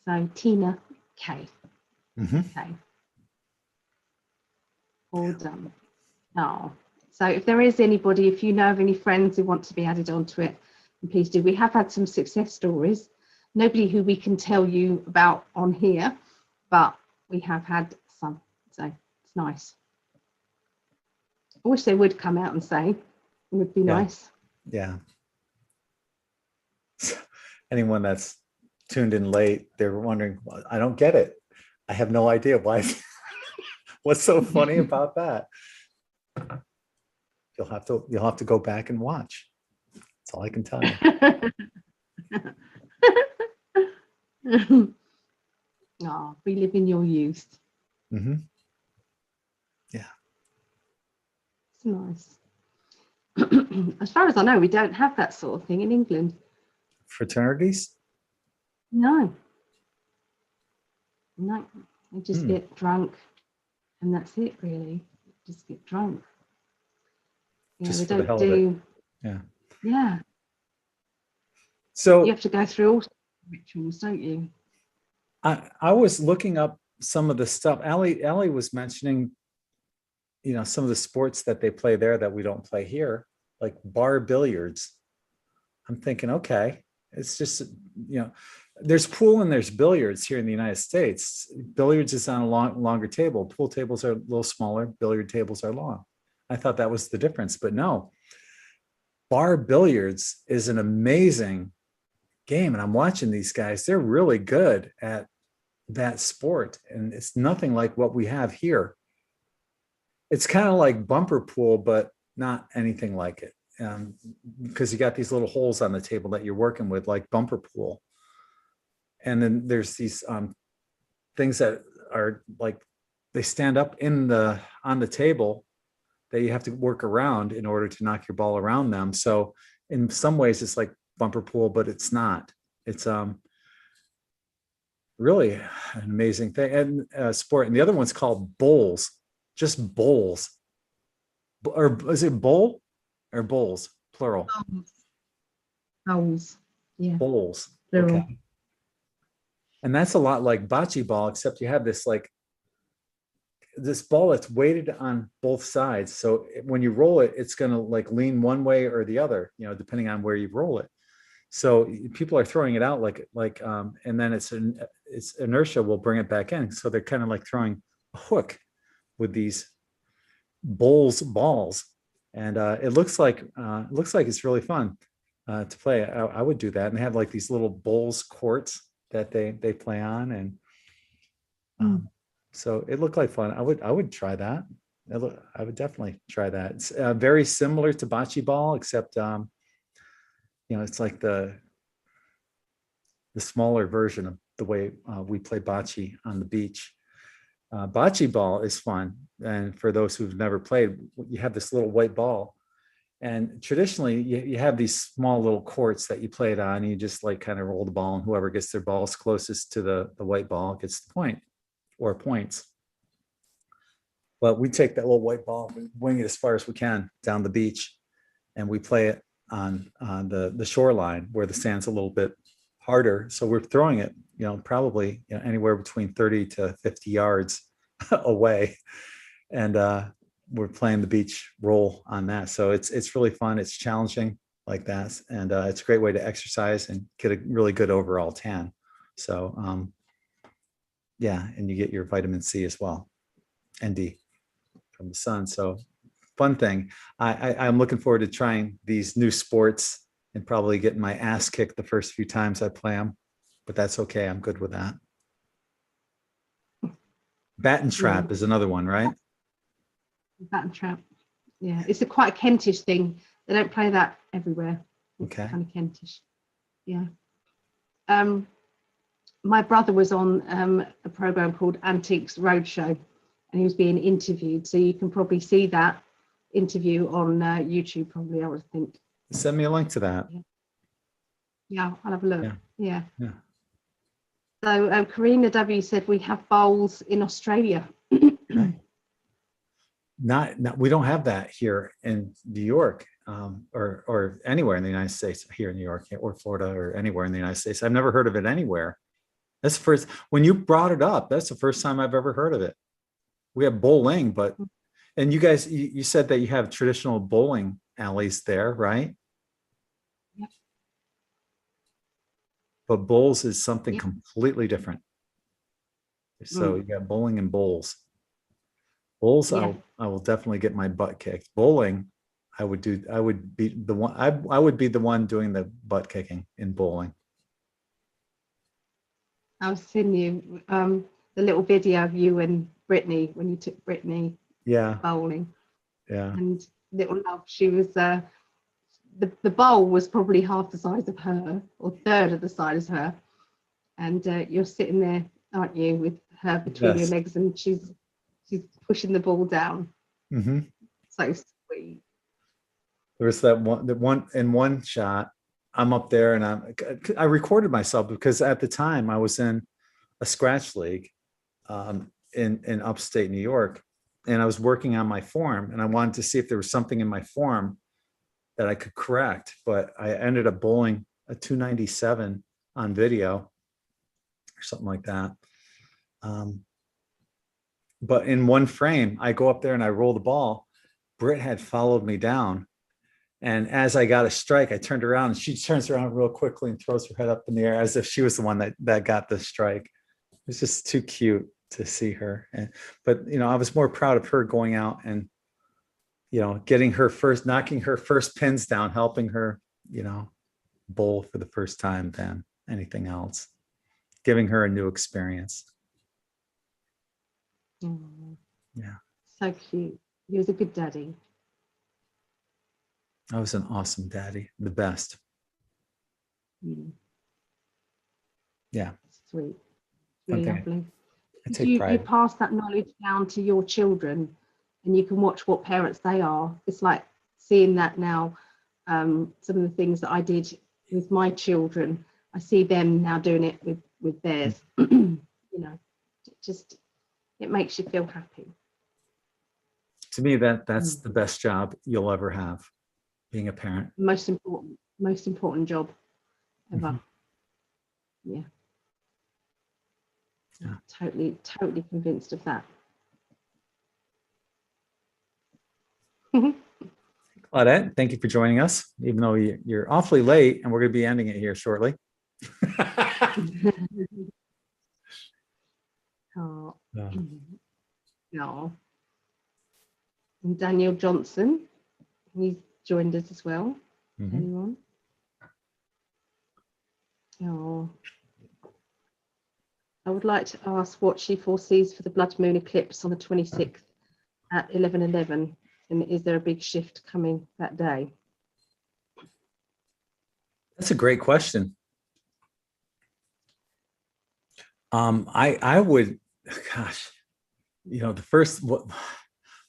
So Tina K. Mm-hmm. Okay. All done. Oh, so if there is anybody, if you know of any friends who want to be added onto it, then please do. We have had some success stories. Nobody who we can tell you about on here, but we have had some. So it's nice. I wish they would come out and say. It would be nice. Yeah. Anyone that's tuned in late, they're wondering, well, I don't get it. I have no idea why. What's so funny about that? You'll have to go back and watch. That's all I can tell you. Oh, reliving your youth. Mm-hmm. Yeah. It's nice. As far as I know, we don't have that sort of thing in England. Fraternities? No. No. They just get drunk and that's it, really. Just get drunk. Yeah, just they for the don't hell do. of it. Yeah. Yeah. So you have to go through all rituals, don't you? I was looking up some of the stuff. Ali was mentioning, some of the sports that they play there that we don't play here, like bar billiards. I'm thinking, okay, it's just, there's pool and there's billiards here in the United States. Billiards is on a longer table. Pool tables are a little smaller. Billiard tables are long. I thought that was the difference, but no. Bar billiards is an amazing game, and I'm watching these guys. They're really good at that sport, and it's nothing like what we have here. It's kind of like bumper pool, but not anything like it, because you got these little holes on the table that you're working with, like bumper pool. And then there's these things that are like they stand up on the table that you have to work around in order to knock your ball around them. So in some ways it's like bumper pool, but it's not. It's really an amazing thing. And sport. And the other one's called bowls, just bowls. Or is it bowl or bowls, plural? Bowls. Yeah. Bowls. Plural. Okay. And that's a lot like bocce ball, except you have this ball that's weighted on both sides. So when you roll it, it's going to like lean one way or the other, depending on where you roll it. So people are throwing it out and then it's inertia will bring it back in. So they're kind of like throwing a hook with these balls, and it looks like it's really fun to play. I would do that, and they have like these little bowls courts that they play on, and so it looked like fun. I would try that. I would definitely try that. It's very similar to bocce ball, except it's like the smaller version of the way we play bocce on the beach. Bocce ball is fun, and for those who've never played, you have this little white ball, and traditionally you have these small little courts that you play it on, and you just like kind of roll the ball, and whoever gets their balls closest to the white ball gets the point or points. But we take that little white ball, we wing it as far as we can down the beach, and we play it on the shoreline where the sand's a little bit harder. So we're throwing it, probably anywhere between 30 to 50 yards away. And we're playing the beach roll on that. So it's really fun. It's challenging like that. And it's a great way to exercise and get a really good overall tan. So and you get your vitamin C as well, and D from the sun. So fun thing. I'm looking forward to trying these new sports and probably getting my ass kicked the first few times I play them, but that's okay. I'm good with that. Bat and trap is another one, right? Bat and trap. Yeah, it's quite a Kentish thing. They don't play that everywhere. It's okay. Kind of Kentish. Yeah. My brother was on a program called Antiques Roadshow, and he was being interviewed. So you can probably see that interview on YouTube, probably, I would think. Send me a link to that. Yeah, I'll have a look. Yeah. Yeah. So Karina W said we have bowls in Australia. Okay. Not we don't have that here in New York, or anywhere in the United States. Here in New York or Florida or anywhere in the United States. I've never heard of it anywhere. That's the first. When you brought it up, that's the first time I've ever heard of it. We have bowling, and you guys, you said that you have traditional bowling alleys there, right? Yep. But bowls is something completely different. So you got bowling and bowls. Bowls, I will definitely get my butt kicked. Bowling, I would be the one. I would be the one doing the butt kicking in bowling. I was sending you the little video of you and Brittany when you took Brittany bowling. Yeah. And little love, she was the bowl was probably half the size of her, or third of the size of her, and you're sitting there, aren't you, with her between your legs, and she's pushing the ball down. Mm-hmm. So sweet. There was that one shot. I'm up there, and I recorded myself because at the time I was in a scratch league in upstate New York, and I was working on my form, and I wanted to see if there was something in my form that I could correct, but I ended up bowling a 297 on video or something like that. But in one frame, I go up there and I roll the ball. Britt had followed me down. And as I got a strike, I turned around, and she turns around real quickly and throws her head up in the air as if she was the one that got the strike. It was just too cute to see her. But I was more proud of her going out and, knocking her first pins down, helping her, bowl for the first time than anything else, giving her a new experience. Yeah. So cute. He was a good daddy. I was an awesome daddy, the best. Mm. Yeah. Sweet. Really lovely. I take You pride. pass that knowledge down to your children, and you can watch what parents they are. It's like seeing that now. Some of the things that I did with my children, I see them now doing it with theirs. You know, it makes you feel happy. To me, that's the best job you'll ever have, being a parent. Most important job ever. Yeah. Totally convinced of that. Claudette, thank you for joining us, even though you're awfully late, and we're going to be ending it here shortly. Oh. No. And Daniel Johnson, he's joined us as well. Anyone? Oh. I would like to ask what she foresees for the blood moon eclipse on the 26th at 11:11, and is there a big shift coming that day? That's a great question. I would, gosh, you know,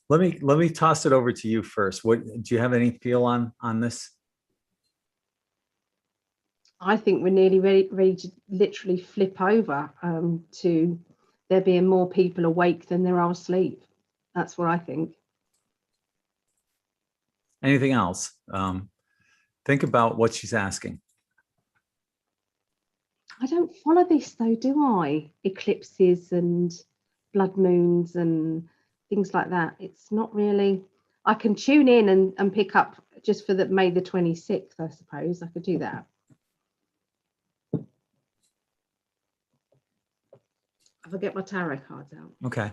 let me toss it over to you first. What do you have any feel on this? I think we're nearly ready to literally flip over to there being more people awake than there are asleep. That's what I think. Anything else? Think about what she's asking. I don't follow this though, do I? Eclipses and blood moons and things like that. It's not really. I can tune in and pick up just for the May the 26th, I suppose. I could do that. I'll get my tarot cards out. Okay.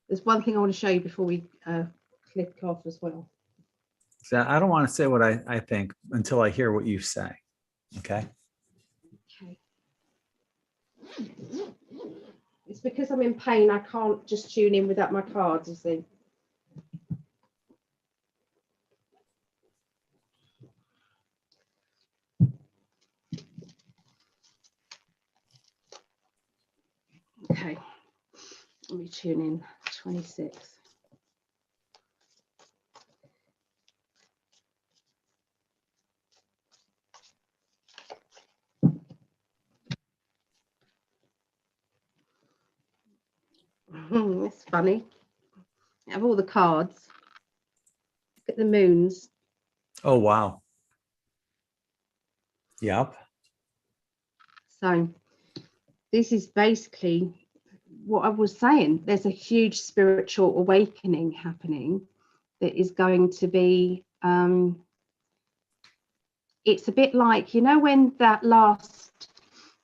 There's one thing I want to show you before we click off as well. So I don't want to say what I think until I hear what you say. Okay. Okay. It's because I'm in pain. I can't just tune in without my cards, you see. Okay. Let me tune in. 26. It's funny. I have all the cards. Look at the moons. Oh, wow. Yep. So this is basically what I was saying. There's a huge spiritual awakening happening that is going to be, it's a bit like, you know, when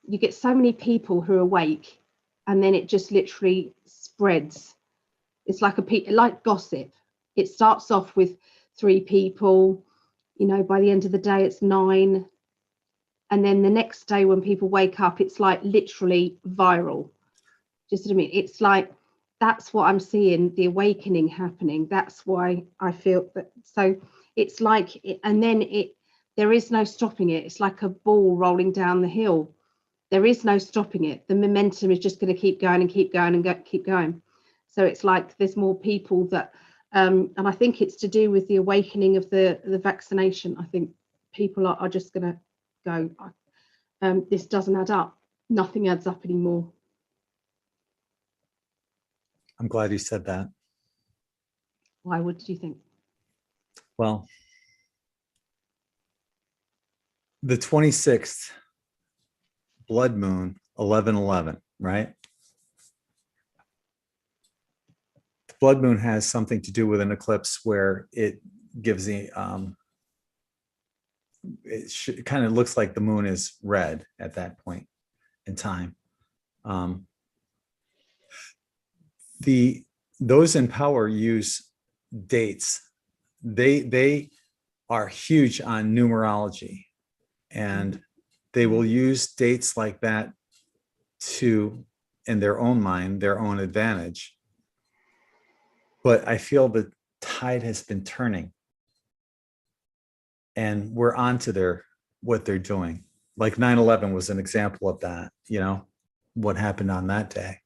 you get so many people who are awake and then it just literally spreads. It's like gossip. It starts off with 3 people, you know, by the end of the day it's 9. And then the next day when people wake up, it's like literally viral. Just what I mean? It's like, that's what I'm seeing, the awakening happening. That's why I feel that. So it's like, and then there is no stopping it. It's like a ball rolling down the hill. There is no stopping it. The momentum is just going to keep going and keep going and keep going. So it's like there's more people that, and I think it's to do with the awakening of the vaccination. I think people are just going to go, this doesn't add up. Nothing adds up anymore. I'm glad you said that. Why would you think? Well, the 26th blood moon, 11/11, right? The blood moon has something to do with an eclipse where it gives the it kind of looks like the moon is red at that point in time. Those in power use dates. They are huge on numerology, and they will use dates like that to, in their own mind, their own advantage. But I feel the tide has been turning, and we're on to what they're doing. Like 9/11 was an example of that, you know, what happened on that day.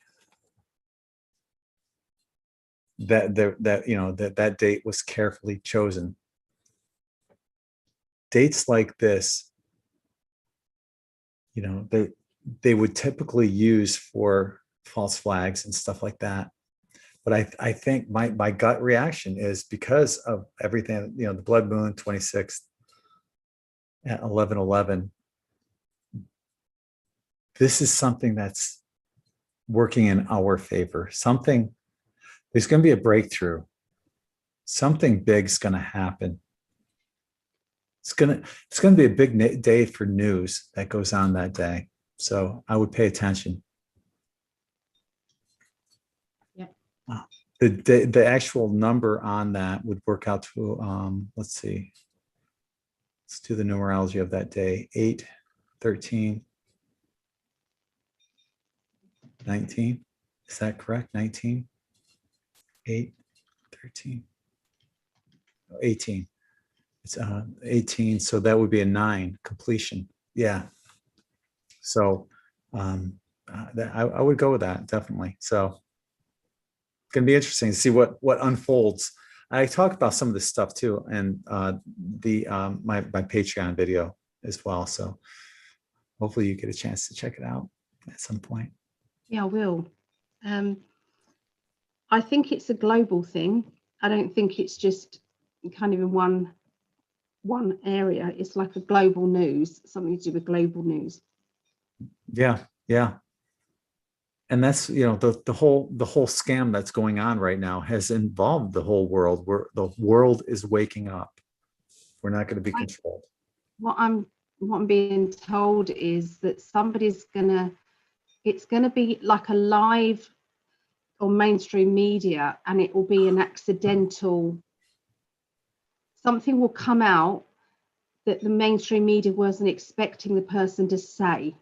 that date was carefully chosen. Dates like this, they would typically use for false flags and stuff like that. But I think my gut reaction is because of everything, the blood moon 26th at 11:11. This is something that's working in our favor. There's going to be a breakthrough. Something big's going to happen. It's going to be a big day for news that goes on that day. So I would pay attention. Yeah. The actual number on that would work out to, let's see. Let's do the numerology of that day. 8, 13, 19. Is that correct? 19, 8, 13, 18. It's 18. So that would be a 9 completion. Yeah. So I would go with that, definitely. So it's going to be interesting to see what unfolds. I talk about some of this stuff too, and my Patreon video as well. So hopefully you get a chance to check it out at some point. Yeah, I will. I think it's a global thing. I don't think it's just kind of in one area. It's like a global news, something to do with global news. Yeah. And that's, the whole scam that's going on right now has involved the whole world, where the world is waking up. We're not going to be controlled. What I'm being told is that it's gonna be like a live on mainstream media, and it will be an accidental, something will come out that the mainstream media wasn't expecting the person to say.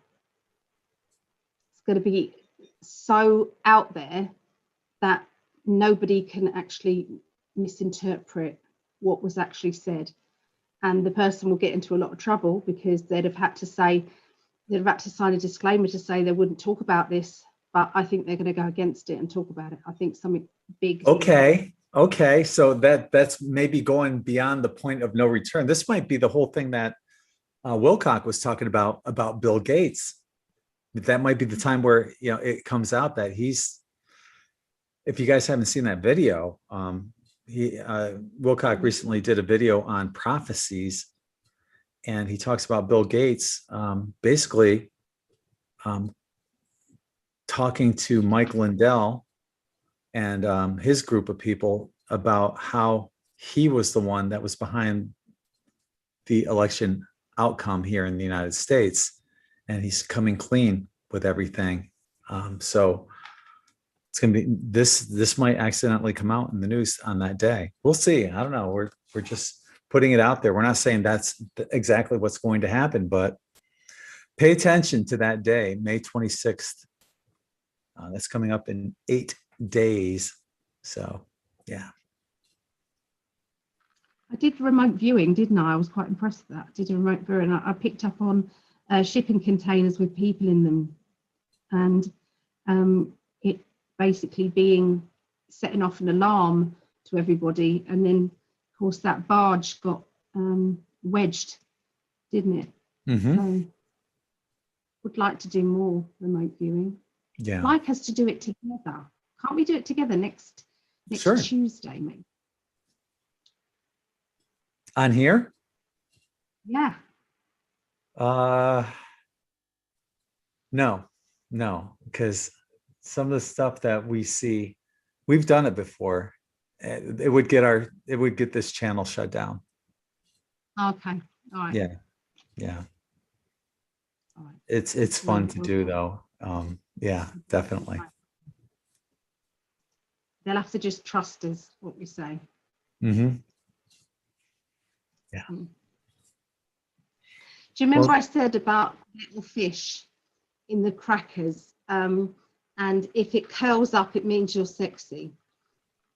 It's going to be so out there that nobody can actually misinterpret what was actually said, and the person will get into a lot of trouble because they'd have had to sign a disclaimer to say they wouldn't talk about this, but I think they're going to go against it and talk about it. I think something big. Okay, so that's maybe going beyond the point of no return. This might be the whole thing that Wilcock was talking about Bill Gates. That might be the time where it comes out that if you guys haven't seen that video, Wilcock recently did a video on prophecies, and he talks about Bill Gates basically talking to Mike Lindell and his group of people about how he was the one that was behind the election outcome here in the United States, and he's coming clean with everything. So it's going to be this might accidentally come out in the news on that day. We'll see. I don't know. We're just putting it out there. We're not saying that's exactly what's going to happen, but pay attention to that day, May 26th. That's coming up in 8 days. So, yeah. I did remote viewing, didn't I? I was quite impressed with that. I did a remote viewing. I picked up on shipping containers with people in them, and it basically setting off an alarm to everybody. And then, of course, that barge got wedged, didn't it? Mm-hmm. So, would like to do more remote viewing. Yeah. Like us to do it together. Can't we do it together next Sure. Tuesday, maybe? On here? Yeah. No, because some of the stuff that we see, we've done it before. It would get this channel shut down. Okay. All right. Yeah. All right. It's fun to do though. Yeah, definitely. They'll have to just trust us, what we say. Mm-hmm. Yeah. Do you remember I said about little fish in the crackers? And if it curls up, it means you're sexy.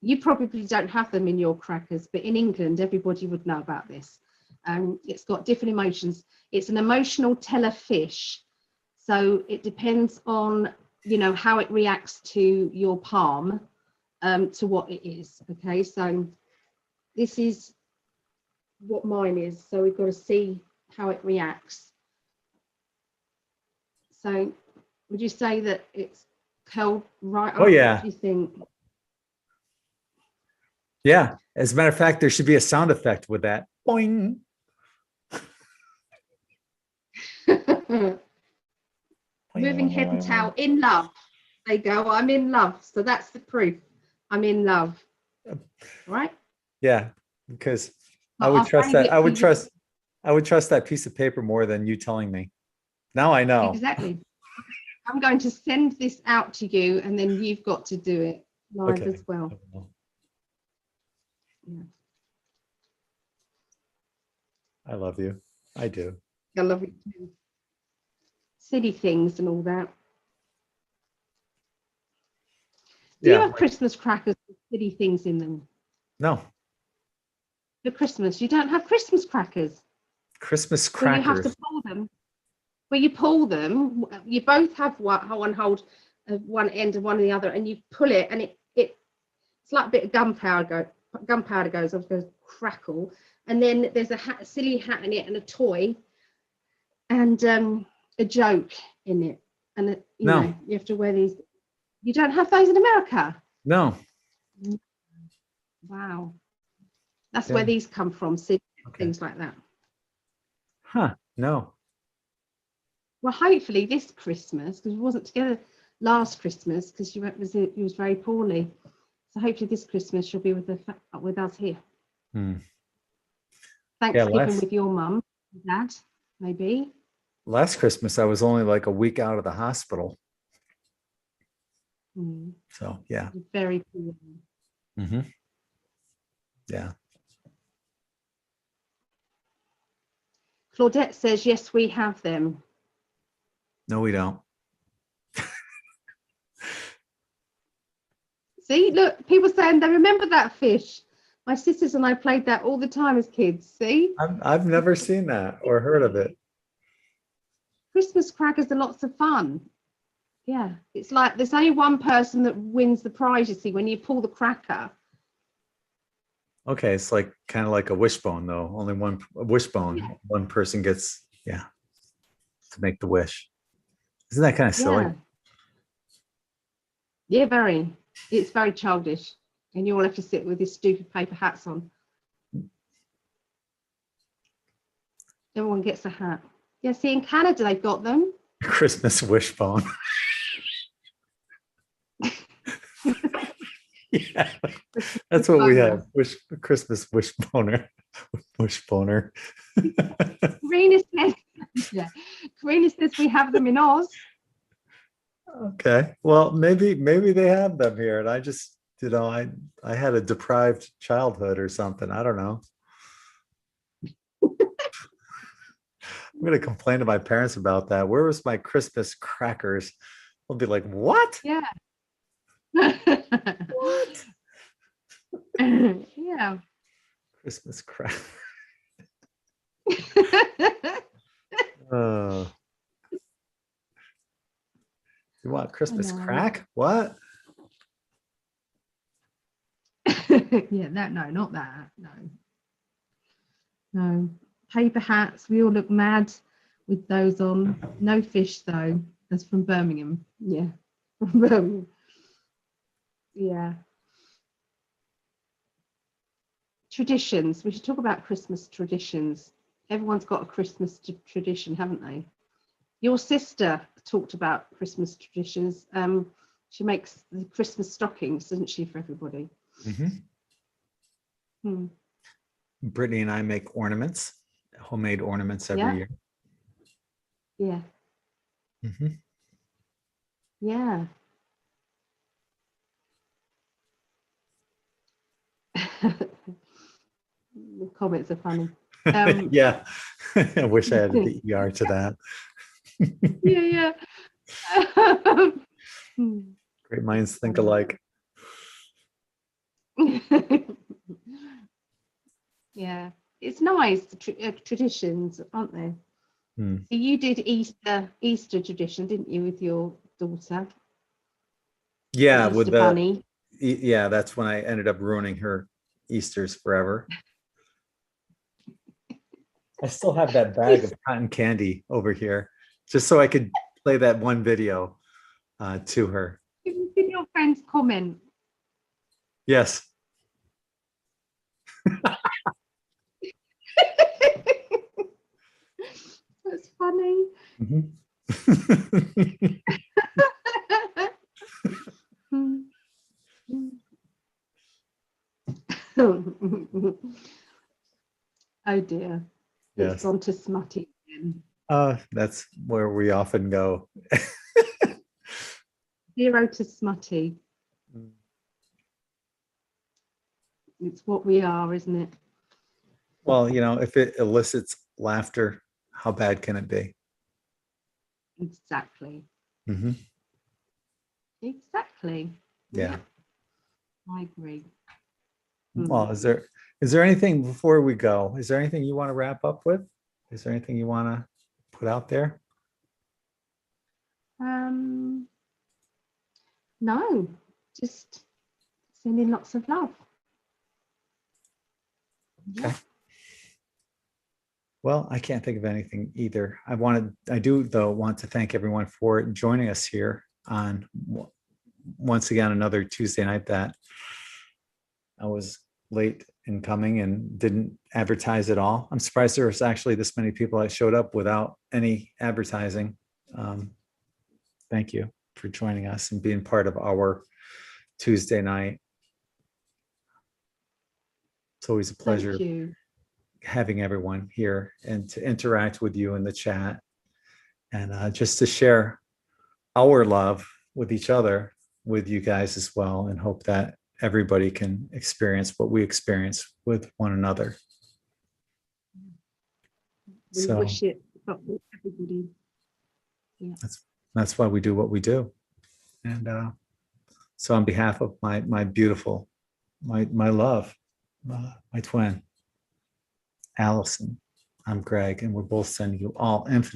You probably don't have them in your crackers, but in England, everybody would know about this. It's got different emotions. It's an emotional teller fish. So it depends on, how it reacts to your palm. to what it is. Okay, so this is what mine is. So we've got to see how it reacts. So would you say that it's curled right up? Oh, yeah. What do you think? Yeah. As a matter of fact, there should be a sound effect with that. Boing. Moving head and tail in love. There you go. I'm in love. So that's the proof. I'm in love. Right? Yeah, because But I would I'll trust save that. it I for would you. trust. I would trust that piece of paper more than you telling me. Now I know. Exactly. I'm going to send this out to you, and then you've got to do it live Okay. as well. Yeah. I love you. I do. I love it too. Silly things and all that. Do you Yeah. have Christmas crackers with silly things in them? No. For Christmas, you don't have Christmas crackers. Christmas Well, you have to crackers. pull them. Well, you pull them. You both have one hold of one end and one of the other, and you pull it, and it's like a bit of gunpowder goes off, goes crackle, and then there's a silly hat in it, and a toy, and a joke in it, and you No. know you have to wear these. You don't have those in America? No. Wow, that's Yeah. where these come from. Silly Okay. things like that. Huh. No. Well, hopefully this Christmas, because we wasn't together last Christmas because you was very poorly. So hopefully this Christmas you'll be with us here. Thanksgiving with your mum, dad, maybe. Last Christmas, I was only like a week out of the hospital. So yeah. Very poor. Yeah. Claudette says, yes, we have them. No, we don't. See, look, people saying they remember that fish. My sisters and I played that all the time as kids. See? I've never seen that or heard of it. Christmas crackers are lots of fun. Yeah, it's like there's only one person that wins the prize, you see, when you pull the cracker. Okay, it's like kind of like a wishbone, though. Only one wishbone. Yeah. One person gets, to make the wish. Isn't that kind of silly? Yeah, very. It's very childish. And you all have to sit with these stupid paper hats on. Everyone gets a hat. Yeah, see, in Canada, they've got them. Christmas wishbone. Yeah, that's what we have. Christmas wishboner. Wishboner. Karina says we have them in Oz. Okay, well, maybe they have them here, and I just, I had a deprived childhood or something. I don't know. I'm gonna complain to my parents about that. Where was my Christmas crackers? I'll be like, what? Yeah. What? Yeah. Christmas cracker. Oh. You want Christmas crack? What? Yeah, no, not that. No. Paper hats. We all look mad with those on. No fish though. That's from Birmingham. Yeah. From Birmingham. Yeah. Traditions. We should talk about Christmas traditions. Everyone's got a Christmas tradition, haven't they? Your sister talked about Christmas traditions. She makes the Christmas stockings, doesn't she, for everybody? Brittany and I make ornaments, homemade ornaments every year. Yeah. Yeah. The comments are funny. Yeah. I wish I had the ER to that. Yeah. Great minds think alike. Yeah, it's nice. Traditions, aren't they? So you did Easter tradition, didn't you, with your daughter? Yeah, Easter bunny. Yeah, that's when I ended up ruining her Easters forever. I still have that bag of cotton candy over here, just so I could play that one video to her. Did your friends comment? Yes. That's funny. Mhm. Oh dear. It's Yes. gone to smutty again. That's where we often go. 0 to smutty. It's what we are, isn't it? Well, if it elicits laughter, how bad can it be? Exactly. Mm-hmm. Exactly. Yeah. I agree. Well, is there anything before we go? Is there anything you want to wrap up with? Is there anything you want to put out there? No, just sending lots of love. Okay. Well, I can't think of anything either. I do though want to thank everyone for joining us here on once again another Tuesday night that I was late in coming and didn't advertise at all. I'm surprised there was actually this many people that showed up without any advertising. Thank you for joining us and being part of our Tuesday night. It's always a pleasure Thank you. having everyone here and to interact with you in the chat and just to share our love with each other, with you guys as well, and hope that everybody can experience what we experience with one another. We wish it for everybody. Yeah. That's why we do what we do. And so on behalf of my beautiful, my love, my twin, Allison, I'm Greg, and we're both sending you all infinite